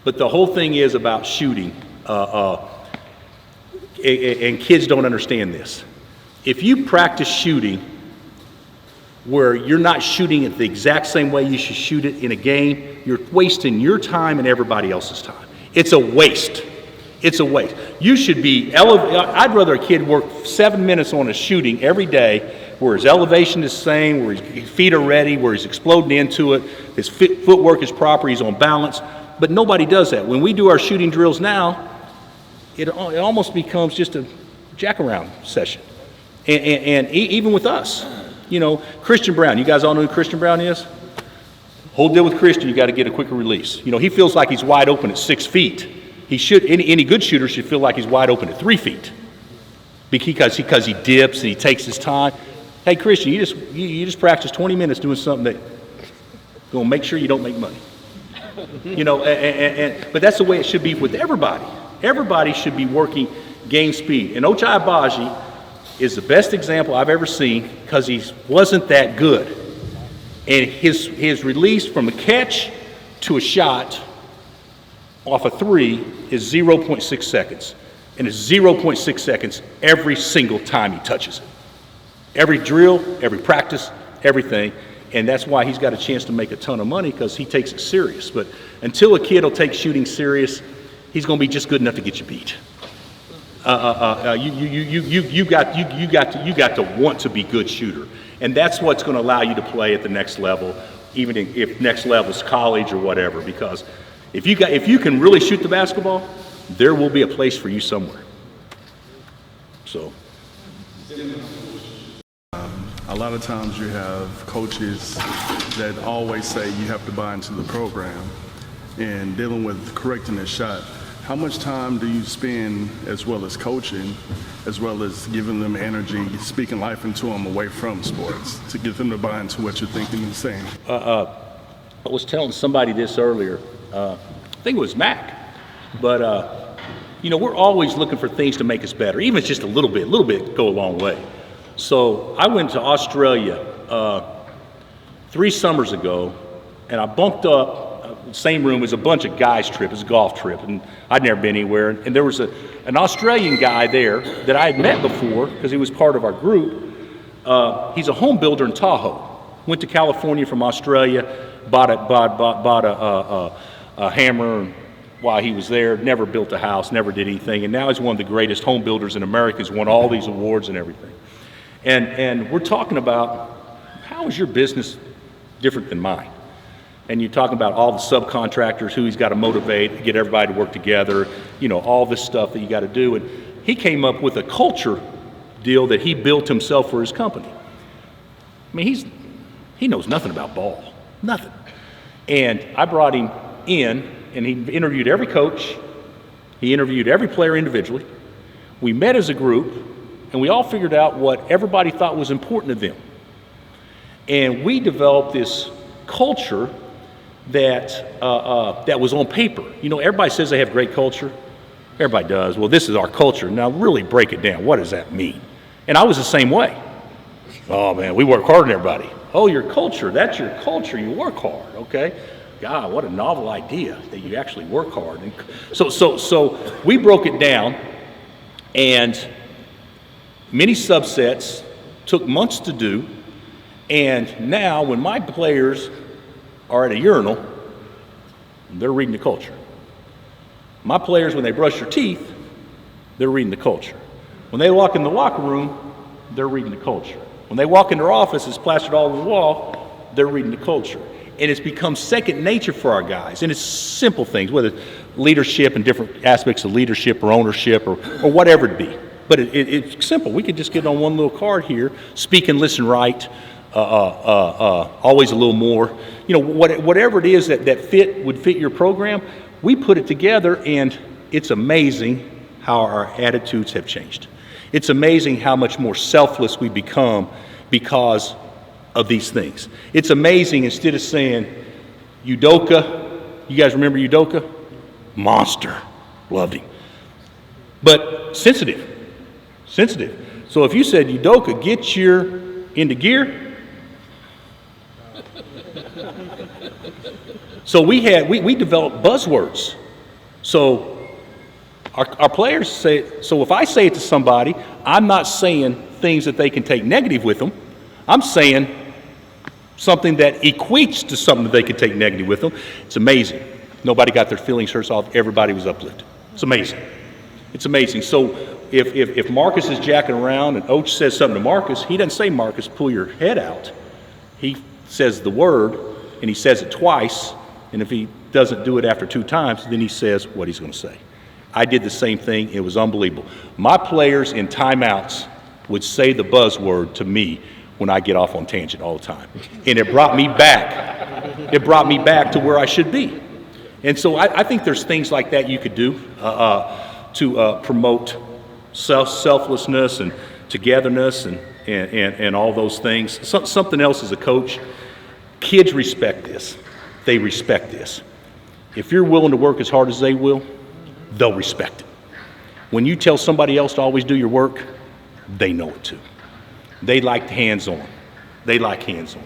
But the whole thing is about shooting, and kids don't understand this. If you practice shooting where you're not shooting it the exact same way you should shoot it in a game, you're wasting your time and everybody else's time. It's a waste. It's a waste. You should be I'd rather a kid work 7 minutes on a shooting every day where his elevation is the same, where his feet are ready, where he's exploding into it, his footwork is proper, he's on balance. But nobody does that. When we do our shooting drills now, it almost becomes just a jack-around session. And even with us, you know, Christian Brown, you guys all know who Christian Brown is? Whole deal with Christian, you got to get a quicker release. You know, he feels like he's wide open at 6 feet. He should, any good shooter should feel like he's wide open at 3 feet because he dips and he takes his time. Hey, Christian, you just practice 20 minutes doing something that gonna make sure you don't make money. You know, but that's the way it should be with everybody. Everybody should be working game speed. And Ochai Agbaji is the best example I've ever seen because he wasn't that good. And his release from a catch to a shot off a 3 is 0.6 seconds. And it's 0.6 seconds every single time he touches it. Every drill, every practice, everything. And that's why he's got a chance to make a ton of money because he takes it serious. But until a kid will take shooting serious, he's going to be just good enough to get you beat. You got to want to be good shooter. And that's what's going to allow you to play at the next level, even if next level is college or whatever. Because if you can really shoot the basketball, there will be a place for you somewhere. So. A lot of times you have coaches that always say you have to buy into the program and dealing with correcting the shot. How much time do you spend, as well as coaching, as well as giving them energy, speaking life into them away from sports to get them to buy into what you're thinking and saying? I was telling somebody this earlier. I think it was Mac. But, you know, we're always looking for things to make us better, even if it's just a little bit go a long way. So I went to Australia 3 summers ago, and I bunked up, same room as a bunch of guys' trip, it's a golf trip, and I'd never been anywhere. And there was an Australian guy there that I had met before because he was part of our group. He's a home builder in Tahoe. Went to California from Australia, bought a hammer while he was there, never built a house, never did anything, and now he's one of the greatest home builders in America. He's won all these awards and everything. And we're talking about how is your business different than mine? And you're talking about all the subcontractors, who he's got to motivate, get everybody to work together, you know, all this stuff that you got to do. And he came up with a culture deal that he built himself for his company. I mean, he knows nothing about ball, nothing. And I brought him in, and he interviewed every coach. He interviewed every player individually. We met as a group, and we all figured out what everybody thought was important to them. And we developed this culture that was on paper. You know, everybody says they have great culture. Everybody does. Well, this is our culture. Now, really break it down. What does that mean? And I was the same way. Oh, man, we work hard on everybody. Oh, your culture, that's your culture. You work hard, okay? God, what a novel idea that you actually work hard. And so we broke it down, and many subsets took months to do. And now when my players are at a urinal, they're reading the culture. My players, when they brush their teeth, they're reading the culture. When they walk in the locker room, they're reading the culture. When they walk in their office, it's plastered all over the wall, they're reading the culture. And it's become second nature for our guys. And it's simple things, whether it's leadership and different aspects of leadership or ownership or whatever it be. But it's simple. We could just get on one little card here, speak and listen right, always a little more. You know, whatever it is that would fit your program, we put it together, and it's amazing how our attitudes have changed. It's amazing how much more selfless we become because of these things. It's amazing, instead of saying, Udoka, you guys remember Udoka? Monster. Loved him. But sensitive. So if you said, Udoka, get into gear. So we developed buzzwords. So our players say, so if I say it to somebody, I'm not saying things that they can take negative with them. I'm saying something that equates to something that they can take negative with them. It's amazing. Nobody got their feelings hurt off. Everybody was uplifted. It's amazing. It's amazing. So if Marcus is jacking around and Oach says something to Marcus, he doesn't say, Marcus, pull your head out. He says the word, and he says it twice. And if he doesn't do it after 2 times, then he says what he's going to say. I did the same thing. It was unbelievable. My players in timeouts would say the buzzword to me when I get off on tangent all the time. And it brought me back. It brought me back to where I should be. And so I think there's things like that you could do to promote selflessness and togetherness and all those things. Something else as a coach, kids respect this. They respect this. If you're willing to work as hard as they will, they'll respect it. When you tell somebody else to always do your work, they know it too. They like hands-on. They like hands-on.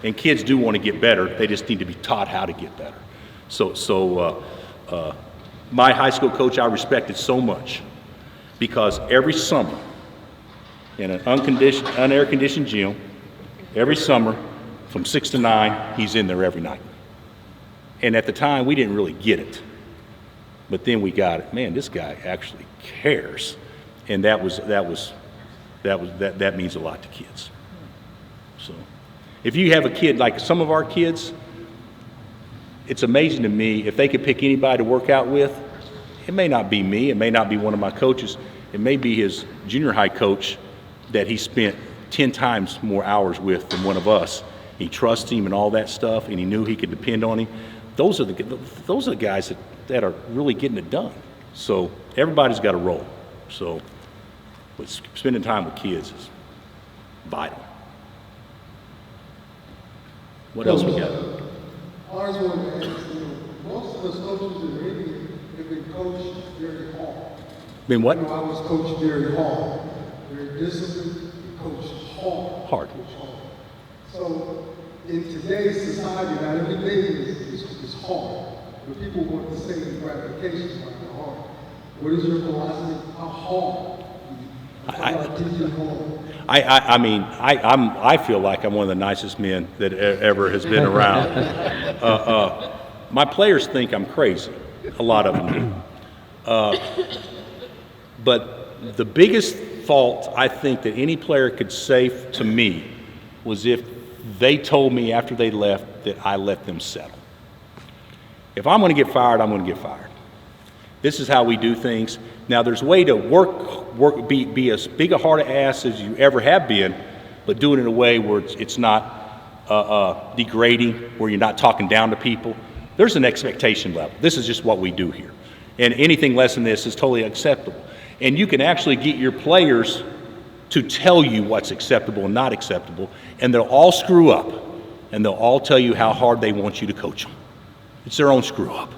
And kids do want to get better. They just need to be taught how to get better. So my high school coach, I respected so much because every summer in an unair-conditioned gym, every summer from 6 to 9, he's in there every night. And at the time, we didn't really get it. But then we got it. Man, this guy actually cares. And that means a lot to kids. So if you have a kid like some of our kids, it's amazing to me if they could pick anybody to work out with. It may not be me, it may not be one of my coaches, it may be his junior high coach that he spent 10 times more hours with than one of us. He trusts him and all that stuff, and he knew he could depend on him. Those are the guys that are really getting it done. So everybody's got a role. So but spending time with kids is vital. What else we got? I was wanted to ask you, most of us coaches in India have been coached very hard. Been what? I was coached very hard. Very disciplined, coached hard. Hard. So in today's society, not everything is hard. But people want the same gratification like the hard. What is your philosophy? How hard? I feel like I'm one of the nicest men that ever has been around. My players think I'm crazy. A lot of them do. But the biggest fault I think that any player could say to me was if they told me after they left that I let them settle. If I'm going to get fired, I'm going to get fired. This is how we do things. Now, there's a way to be as big a hard ass as you ever have been, but do it in a way where it's not degrading, where you're not talking down to people. There's an expectation level. This is just what we do here. And anything less than this is totally acceptable. And you can actually get your players to tell you what's acceptable and not acceptable, and they'll all screw up, and they'll all tell you how hard they want you to coach them. It's their own screw up.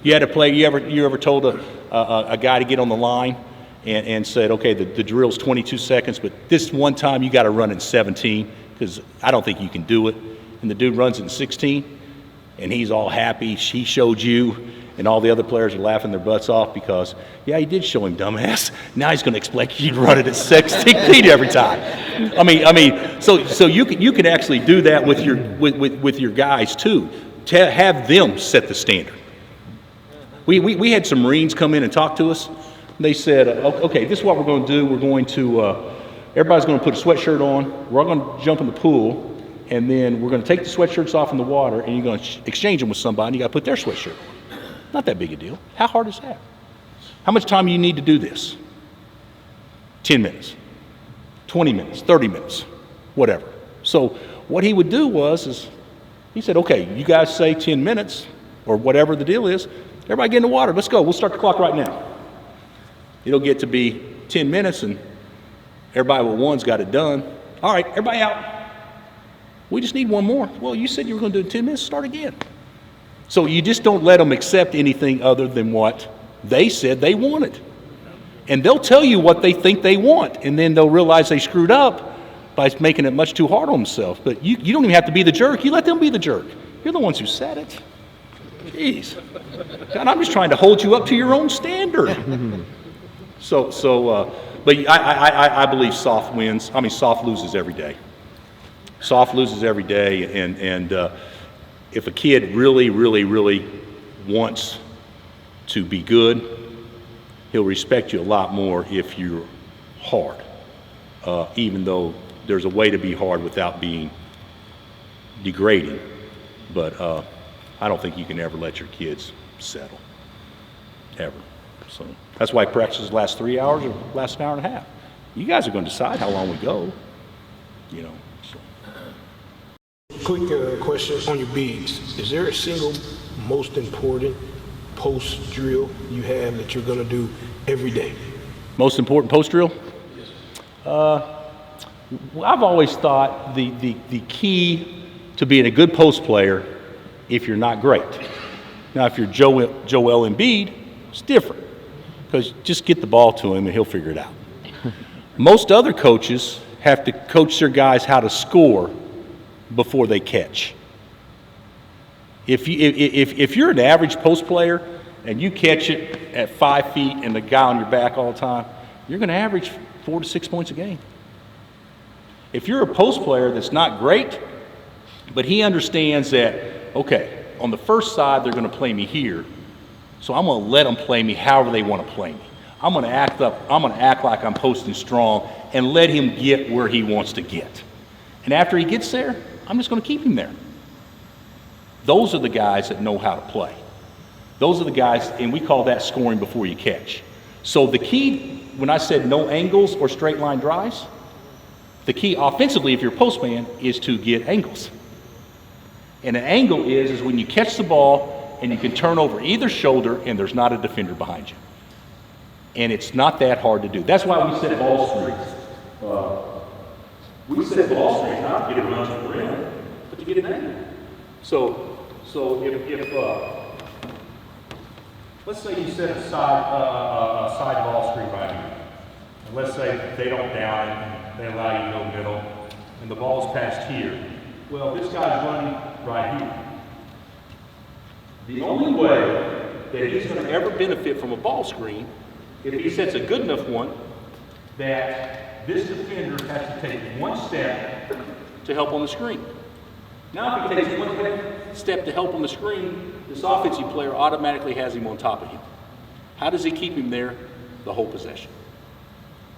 You had a player, you ever told a guy to get on the line and said, okay, the drill's 22 seconds, but this one time you got to run in 17 because I don't think you can do it. And the dude runs in 16, and he's all happy. He showed you, and all the other players are laughing their butts off because, yeah, he did show him, dumbass. Now he's going to expect you to run it at 16 every time. I mean, so you can actually do that with your guys too. To have them set the standard. We had some Marines come in and talk to us. They said, okay, this is what we're going to do. We're going to, everybody's going to put a sweatshirt on. We're all going to jump in the pool, and then we're going to take the sweatshirts off in the water, and you're going to exchange them with somebody. You got to put their sweatshirt on. Not that big a deal. How hard is that? How much time do you need to do this? 10 minutes, 20 minutes, 30 minutes, whatever. So what he would do is he said, okay, you guys say 10 minutes or whatever the deal is. Everybody get in the water. Let's go. We'll start the clock right now. It'll get to be 10 minutes and everybody with one's got it done. All right, everybody out. We just need one more. Well, you said you were going to do it in 10 minutes. Start again. So you just don't let them accept anything other than what they said they wanted. And they'll tell you what they think they want, and then they'll realize they screwed up by making it much too hard on themselves. But you don't even have to be the jerk. You let them be the jerk. You're the ones who said it. Jeez. God, I'm just trying to hold you up to your own standard. But I believe soft wins. I mean, soft loses every day. Soft loses every day, and if a kid really, really, really wants to be good, he'll respect you a lot more if you're hard, even though there's a way to be hard without being degrading. But I don't think you can ever let your kids settle, ever. So that's why practices last 3 hours or last an hour and a half. You guys are going to decide how long we go, you know. So. Quick question on your bigs. Is there a single most important post drill you have that you're going to do every day? Most important post drill? I've always thought the key to being a good post player, if you're not great. Now, if you're Joel Embiid, it's different, because just get the ball to him and he'll figure it out. Most other coaches have to coach their guys how to score before they catch. If you're an average post player and you catch it at 5 feet and the guy on your back all the time, you're going to average 4 to 6 points a game. If you're a post player that's not great, but he understands that, okay, on the first side they're going to play me here, so I'm going to let them play me however they want to play me. I'm going to act like I'm posting strong and let him get where he wants to get. And after he gets there, I'm just going to keep him there. Those are the guys that know how to play. Those are the guys, and we call that scoring before you catch. So the key, when I said no angles or straight line drives, the key offensively, if you're a post man, is to get angles. And an angle is when you catch the ball and you can turn over either shoulder and there's not a defender behind you. And it's not that hard to do. That's why we set ball screens. We set ball screens not to get it around to the rim, but to get an angle. So if let's say you set a side ball screen right here, and let's say they don't down it, they allow you to go middle, and the ball's passed here. Well, this guy's running right here. The only way that he's going to ever benefit from a ball screen, if he sets a good enough one, that this defender has to take one step to help on the screen. Now, if he takes one step to help on the screen, this offensive player automatically has him on top of him. How does he keep him there? The whole possession.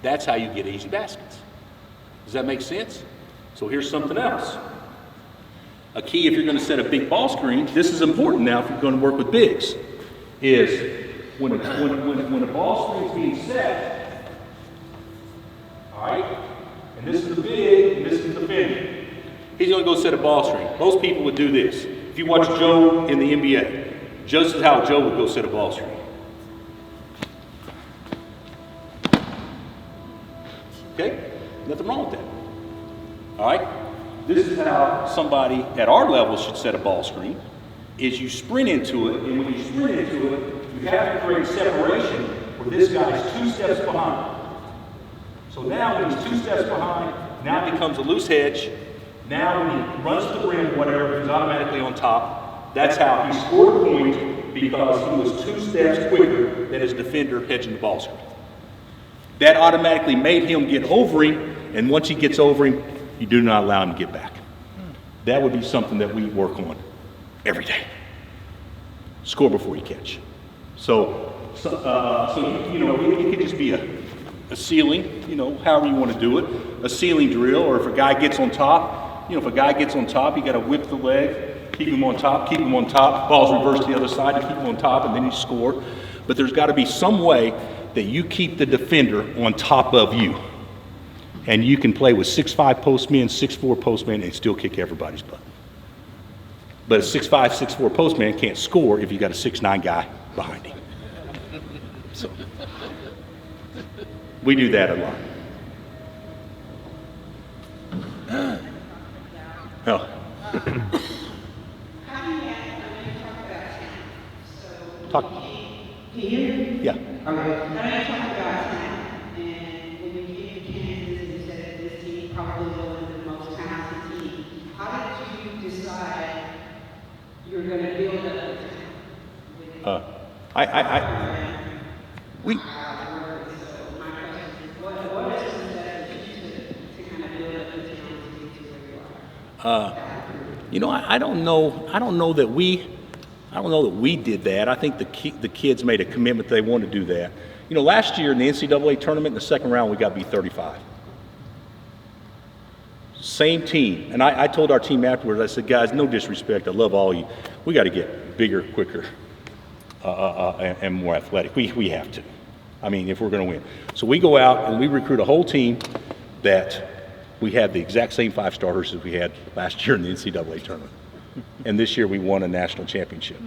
That's how you get easy baskets. Does that make sense? So here's something else. A key if you're going to set a big ball screen, this is important now if you're going to work with bigs, is when a ball screen is being set, all right, and this is the big, and this is the defender. He's going to go set a ball screen. Most people would do this. If you watch Joe in the NBA, just as how Joe would go set a ball screen. Okay? Nothing wrong with that. All right? This is how somebody at our level should set a ball screen, is you sprint into it, and when you sprint into it, you have to create separation where this guy's 2 steps behind. So now when he's 2 steps behind, now it becomes a loose hedge. Now when he runs to the rim, whatever, he's automatically on top. That's how he scored a point, because he was 2 steps quicker than his defender hedging the ball screen. That automatically made him get over him, and once he gets over him, you do not allow him to get back. That would be something that we work on every day. Score before you catch. So you know, it could just be a ceiling, you know, however you want to do it, a ceiling drill, or if a guy gets on top, you know, if a guy gets on top, you got to whip the leg, keep him on top, ball's reversed to the other side, to keep him on top, and then you score. But there's got to be some way that you keep the defender on top of you. And you can play with 6'5" postmen, 6'4" postmen, and still kick everybody's butt. But a 6'5", 6'4" postman can't score if you got a 6'9" guy behind him. So we do that a lot. Oh. Talk. Can you hear me? Yeah. Okay. How do you talk about talent? And when you came to Kansas and you said this team probably wasn't the most talented team, how did you decide you're going to build up the talent? We. So my question is, what is the steps that you took to kind of build up the talent to get to where you are? You know, I don't know that we did that. I think the kids made a commitment they wanted to do that. You know, last year in the NCAA tournament, in the second round, we got beat 35. Same team. And I told our team afterwards, I said, guys, no disrespect, I love all you. We got to get bigger, quicker. and more athletic. We have to. I mean, if we're going to win. So we go out and we recruit a whole team that we had the exact same 5 starters as we had last year in the NCAA tournament. And this year we won a national championship.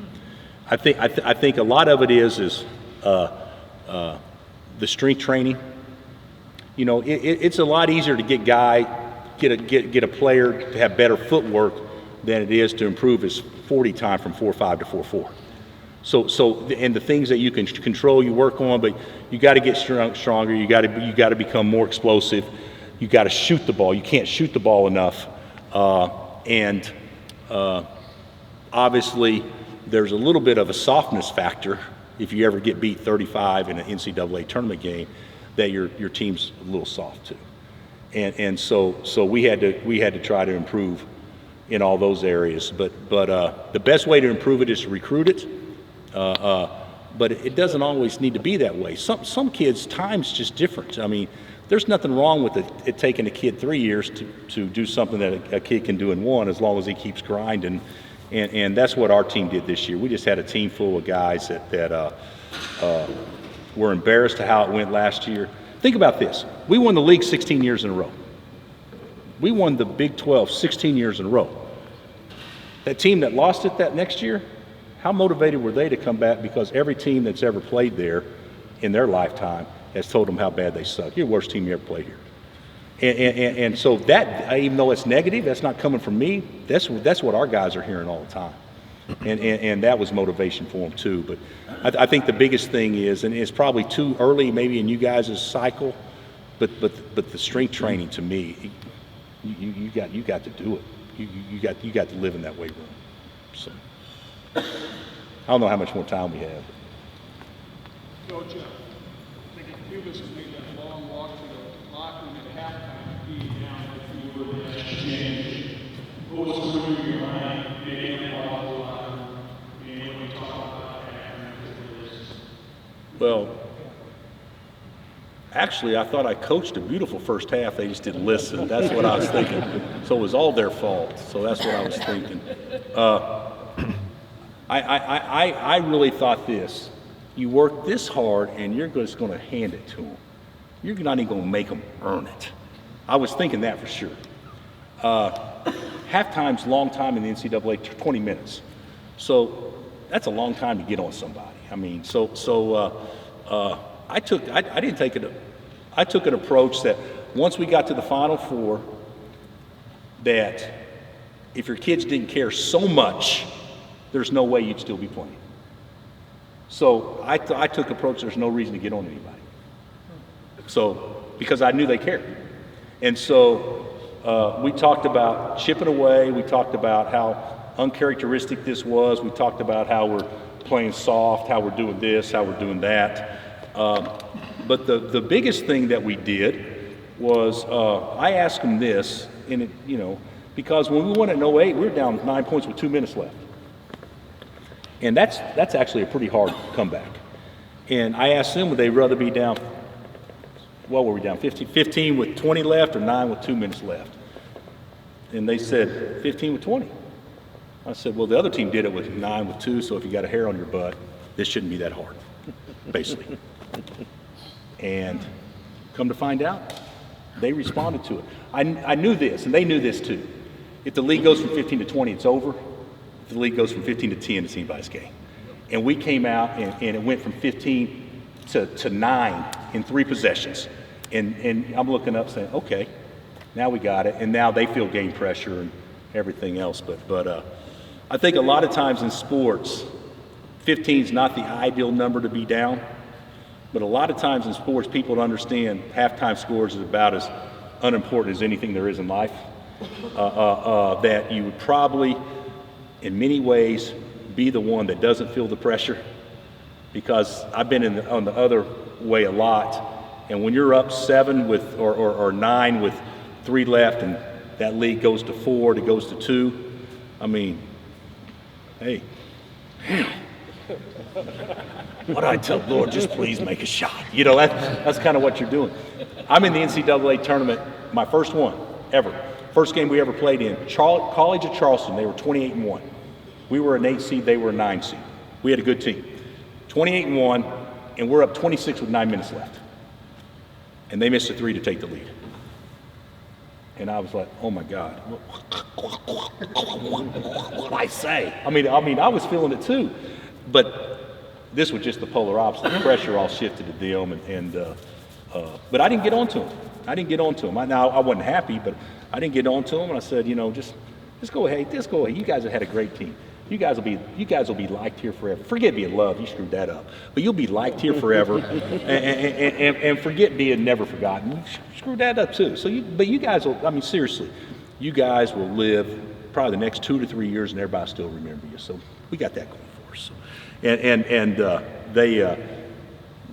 I think a lot of it is the strength training. You know, it's a lot easier to get a player to have better footwork than it is to improve his 40 time from 4.5 to 4.4. So and the things that you can control, you work on, but you got to get stronger. You got to become more explosive. You got to shoot the ball. You can't shoot the ball enough, and obviously there's a little bit of a softness factor if you ever get beat 35 in an NCAA tournament game, that your team's a little soft too, and so we had to try to improve in all those areas. But the best way to improve it is to recruit it. But it doesn't always need to be that way. Some kids' time's just different. I mean, there's nothing wrong with it taking a kid 3 years to do something that a kid can do in 1, as long as he keeps grinding. And that's what our team did this year. We just had a team full of guys that were embarrassed at how it went last year. Think about this. We won the league 16 years in a row. We won the Big 12 16 years in a row. That team that lost it that next year, how motivated were they to come back? Because every team that's ever played there in their lifetime has told them how bad they suck. You're the worst team you ever played here. And so that, even though it's negative, that's not coming from me. That's what our guys are hearing all the time. And that was motivation for them too. But I think the biggest thing is, and it's probably too early maybe in you guys' cycle, but the strength training, to me, you got to do it. You got to live in that weight room. So I don't know how much more time we have. Coach, I think a few of us have made that long walk to the locker room at halftime, being down like you were in that championship. What was going through your mind, being in the locker room, being able to talk about that? Well, actually, I thought I coached a beautiful first half. They just didn't listen. That's what I was thinking. So it was all their fault. So that's what I was thinking. I really thought this. You work this hard, and you're just going to hand it to them. You're not even going to make them earn it. I was thinking that for sure. Halftime's a long time in the NCAA, 20 minutes. So that's a long time to get on somebody. I mean, I took an approach that once we got to the Final Four, that if your kids didn't care so much, there's no way you'd still be playing. So I took approach, there's no reason to get on anybody. So, because I knew they cared. And so we talked about chipping away, we talked about how uncharacteristic this was, we talked about how we're playing soft, how we're doing this, how we're doing that. But the biggest thing that we did was I asked them this, and because when we won at 08, we were down 9 points with 2 minutes left. And that's actually a pretty hard comeback. And I asked them, would they rather be down, what were we down, 15 with 20 left or 9 with 2 minutes left? And they said 15 with 20. I said, well, the other team did it with 9 with 2, so if you got a hair on your butt, this shouldn't be that hard, basically. And come to find out, they responded to it. I knew this, and they knew this too. If the league goes from 15 to 20, it's over. If the league goes from 15 to 10, it's anybody's game. And we came out, and it went from 15 to 9 in 3 possessions. And I'm looking up saying, okay, now we got it. And now they feel game pressure and everything else. But I think a lot of times in sports, 15 is not the ideal number to be down. But a lot of times in sports, people don't understand halftime scores is about as unimportant as anything there is in life. That you would probably, in many ways, be the one that doesn't feel the pressure. Because I've been on the other way a lot. And when you're up 7 with or 9 with 3 left, and that lead goes to 4, it goes to 2. I mean, hey, what I tell Lord, just please make a shot. That's kind of what you're doing. I'm in the NCAA tournament, my first one ever. First game we ever played in. College of Charleston, they were 28-1. We were an 8 seed, they were a 9 seed. We had a good team. 28-1, and we're up 26 with 9 minutes left. And they missed a 3 to take the lead. And I was like, oh my God, what did I say? I mean, I was feeling it too. But this was just the polar opposite. The pressure all shifted to them, but I didn't get on to him. I wasn't happy, but I didn't get on to him, and I said, just go ahead. You guys have had a great team. You guys will be liked here forever. Forget being loved. You screwed that up. But you'll be liked here forever, and forget being never forgotten. You screwed that up too. But you guys will. I mean, seriously, you guys will live probably the next 2 to 3 years, and everybody still remember you. So we got that going for us.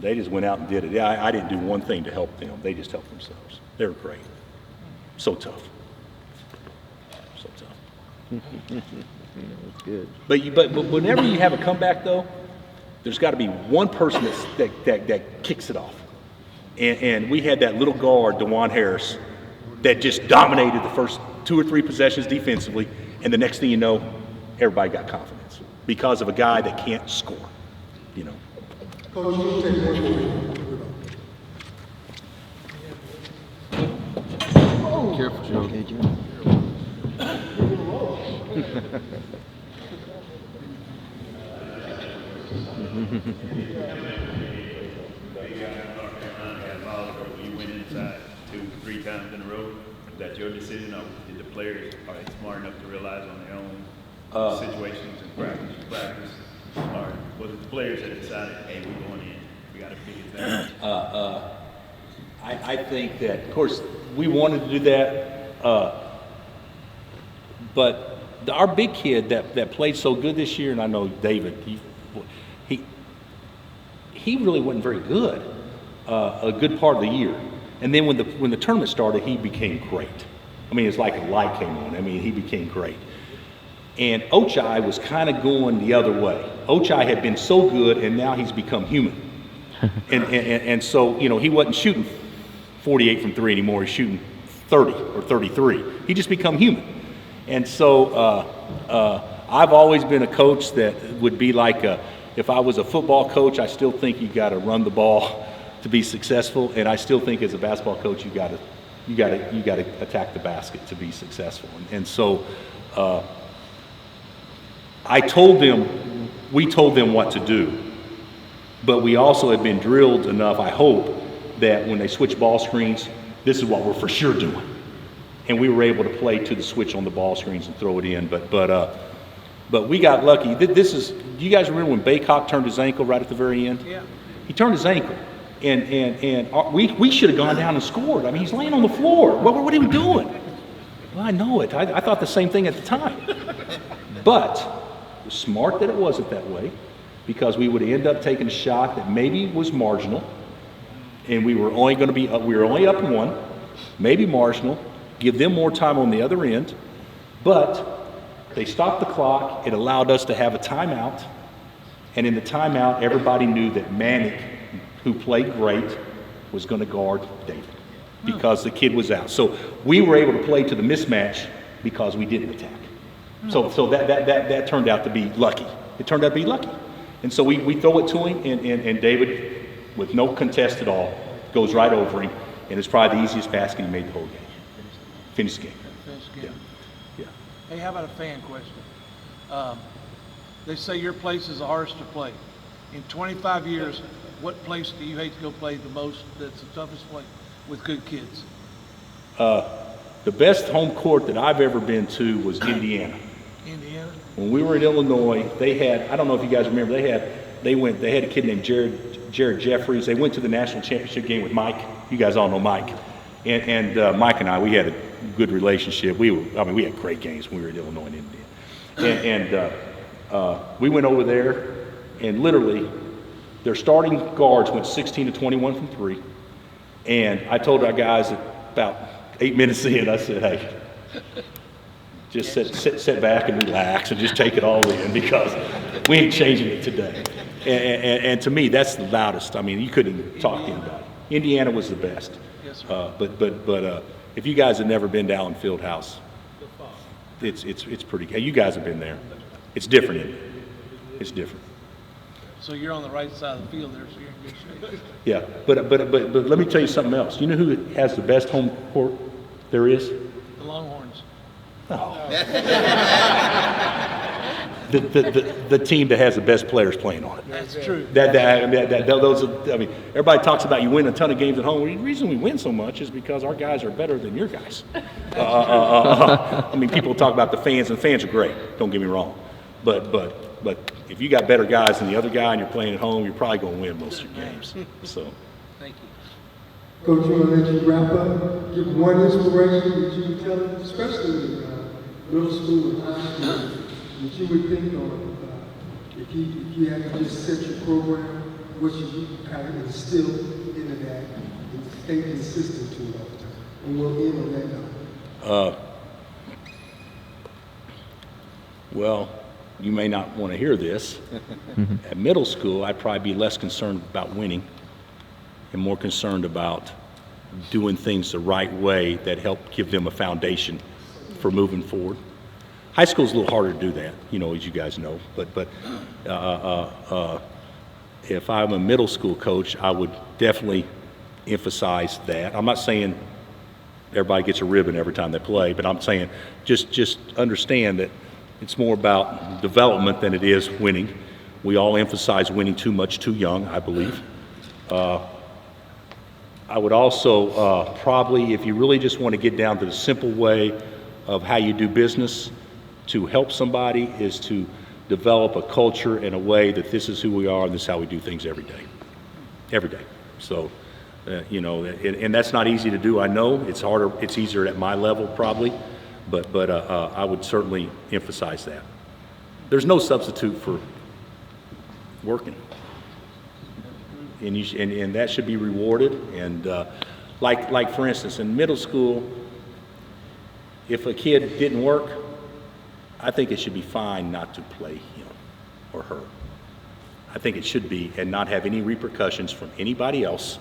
They just went out and did it. Yeah, I didn't do one thing to help them. They just helped themselves. They were great. So tough. So tough. That's good. But whenever you have a comeback, though, there's got to be one person that kicks it off. And we had that little guard, DeJuan Harris, that just dominated the first 2 or 3 possessions defensively, and the next thing you know, everybody got confidence because of a guy that can't score. Coach, you take one more. Careful, Joe. Okay, Joe. You went inside 2, 3 times in a row. Was that your decision, or did the players are they smart enough to realize on their own situations and practice, or was it the players that decided, hey, we're going in, we got to figure it out? I think that, of course, we wanted to do that, but our big kid that played so good this year, and I know David, he really wasn't very good a good part of the year. And then when the tournament started, he became great. I mean, it's like a light came on. I mean, he became great. And Ochai was kind of going the other way. Ochai had been so good, and now he's become human. and so, he wasn't shooting 48 from 3 anymore. He's shooting 30 or 33. He just become human. And so I've always been a coach that would be like if I was a football coach, I still think you got to run the ball to be successful, and I still think as a basketball coach you got to attack the basket to be successful. And so we told them what to do, but we also had been drilled enough, I hope, that when they switch ball screens, this is what we're for sure doing. And we were able to play to the switch on the ball screens and throw it in. But we got lucky. Do you guys remember when Baycock turned his ankle right at the very end? Yeah. He turned his ankle. And we should have gone down and scored. I mean, he's laying on the floor. What are we doing? Well, I know it. I thought the same thing at the time. But it was smart that it wasn't that way, because we would end up taking a shot that maybe was marginal, and we were only up 1, maybe marginal, give them more time on the other end, but they stopped the clock. It allowed us to have a timeout, and in the timeout, everybody knew that Manick, who played great, was going to guard David because the kid was out. So we were able to play to the mismatch because we didn't attack. So that turned out to be lucky. It turned out to be lucky. And so we throw it to him, and David, with no contest at all, goes right over him, and it's probably the easiest basket he made the whole game. Finished the game. Yeah. Hey, how about a fan question? They say your place is the hardest to play. In 25 years, what place do you hate to go play the most, that's the toughest place with good kids? The best home court that I've ever been to was Indiana. Indiana? When we were in Illinois, they had, I don't know if you guys remember, they had a kid named Jared Jeffries. They went to the national championship game with Mike. You guys all know Mike. And Mike and I, we had a good relationship. We had great games when we were in Illinois and Indiana. And we went over there, and literally their starting guards went 16 to 21 from 3. And I told our guys at about 8 minutes in, I said, hey, just sit back and relax and just take it all in, because we ain't changing it today. And to me, that's the loudest. I mean, you couldn't even talk to anybody. Indiana was the best. Yes, sir. But if you guys have never been to Delmar Fieldhouse, it's pretty. You guys have been there. It's different, isn't it? It's different. So you're on the right side of the field there, so you're in good shape. Yeah, but let me tell you something else. You know who has the best home court there is? The Longhorns. The team that has the best players playing on it. That's true. Everybody talks about you win a ton of games at home. The reason we win so much is because our guys are better than your guys. I mean, people talk about the fans, and fans are great. Don't get me wrong, but if you got better guys than the other guy and you're playing at home, you're probably going to win most of your games. So. Thank you. Coach, I want to let you wrap up. Give one inspiration that you would tell them, especially in middle school and high school, that you would think on if you had to just set your program, what should you kind of instill into that and stay consistent to it all the time? And we'll end on that note. Well, you may not want to hear this. At middle school, I'd probably be less concerned about winning and more concerned about doing things the right way that help give them a foundation for moving forward. High school is a little harder to do that, as you guys know. But if I'm a middle school coach, I would definitely emphasize that. I'm not saying everybody gets a ribbon every time they play, but I'm saying just understand that it's more about development than it is winning. We all emphasize winning too much too young, I believe. I would also probably, if you really just want to get down to the simple way of how you do business, to help somebody is to develop a culture in a way that this is who we are and this is how we do things every day. Every day. So, and that's not easy to do, I know. It's harder, it's easier at my level probably. But I would certainly emphasize that. There's no substitute for working, and that should be rewarded. And like for instance, in middle school, if a kid didn't work, I think it should be fine not to play him or her. I think it should be, and not have any repercussions from anybody else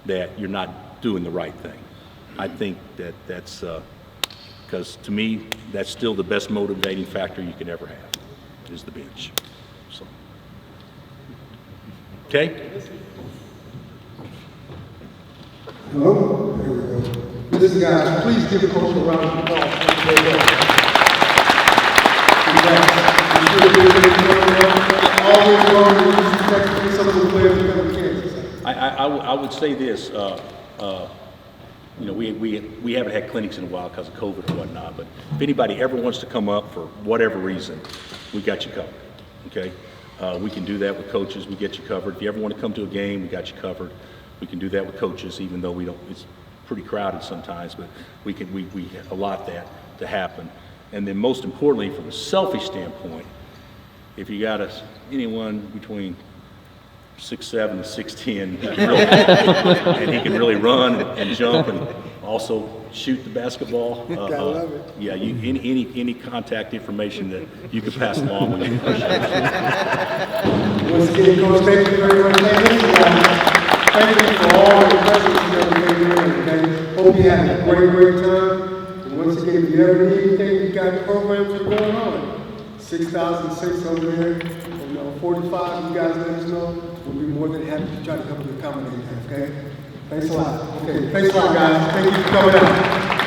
that you're not doing the right thing. I think that's. Because to me, that's still the best motivating factor you can ever have, is the bench. So. Okay? Hello? There we go. Listen, guys, please give a coach a round of applause. I would say this. We haven't had clinics in a while because of COVID and whatnot, but if anybody ever wants to come up for whatever reason, we got you covered, okay? We can do that with coaches, we get you covered. If you ever want to come to a game, we got you covered. We can do that with coaches, even though it's pretty crowded sometimes, but we allot that to happen. And then most importantly, from a selfish standpoint, if you got anyone between 6'7" and 6'10", and he can really run and jump and also shoot the basketball. Gotta love it. Yeah, any contact information that you could pass along. Once again, Coach, thank you very much. Thank you for all the presence you ever came in. Okay? Hope you had a great time. And once again, if you ever need anything, we got programs that are going on. 6,006 over there. 45, you guys let us know. We'll be more than happy to try to help you accommodate that, okay? Thanks a lot. Okay, thanks a lot, guys. Thank you for coming out.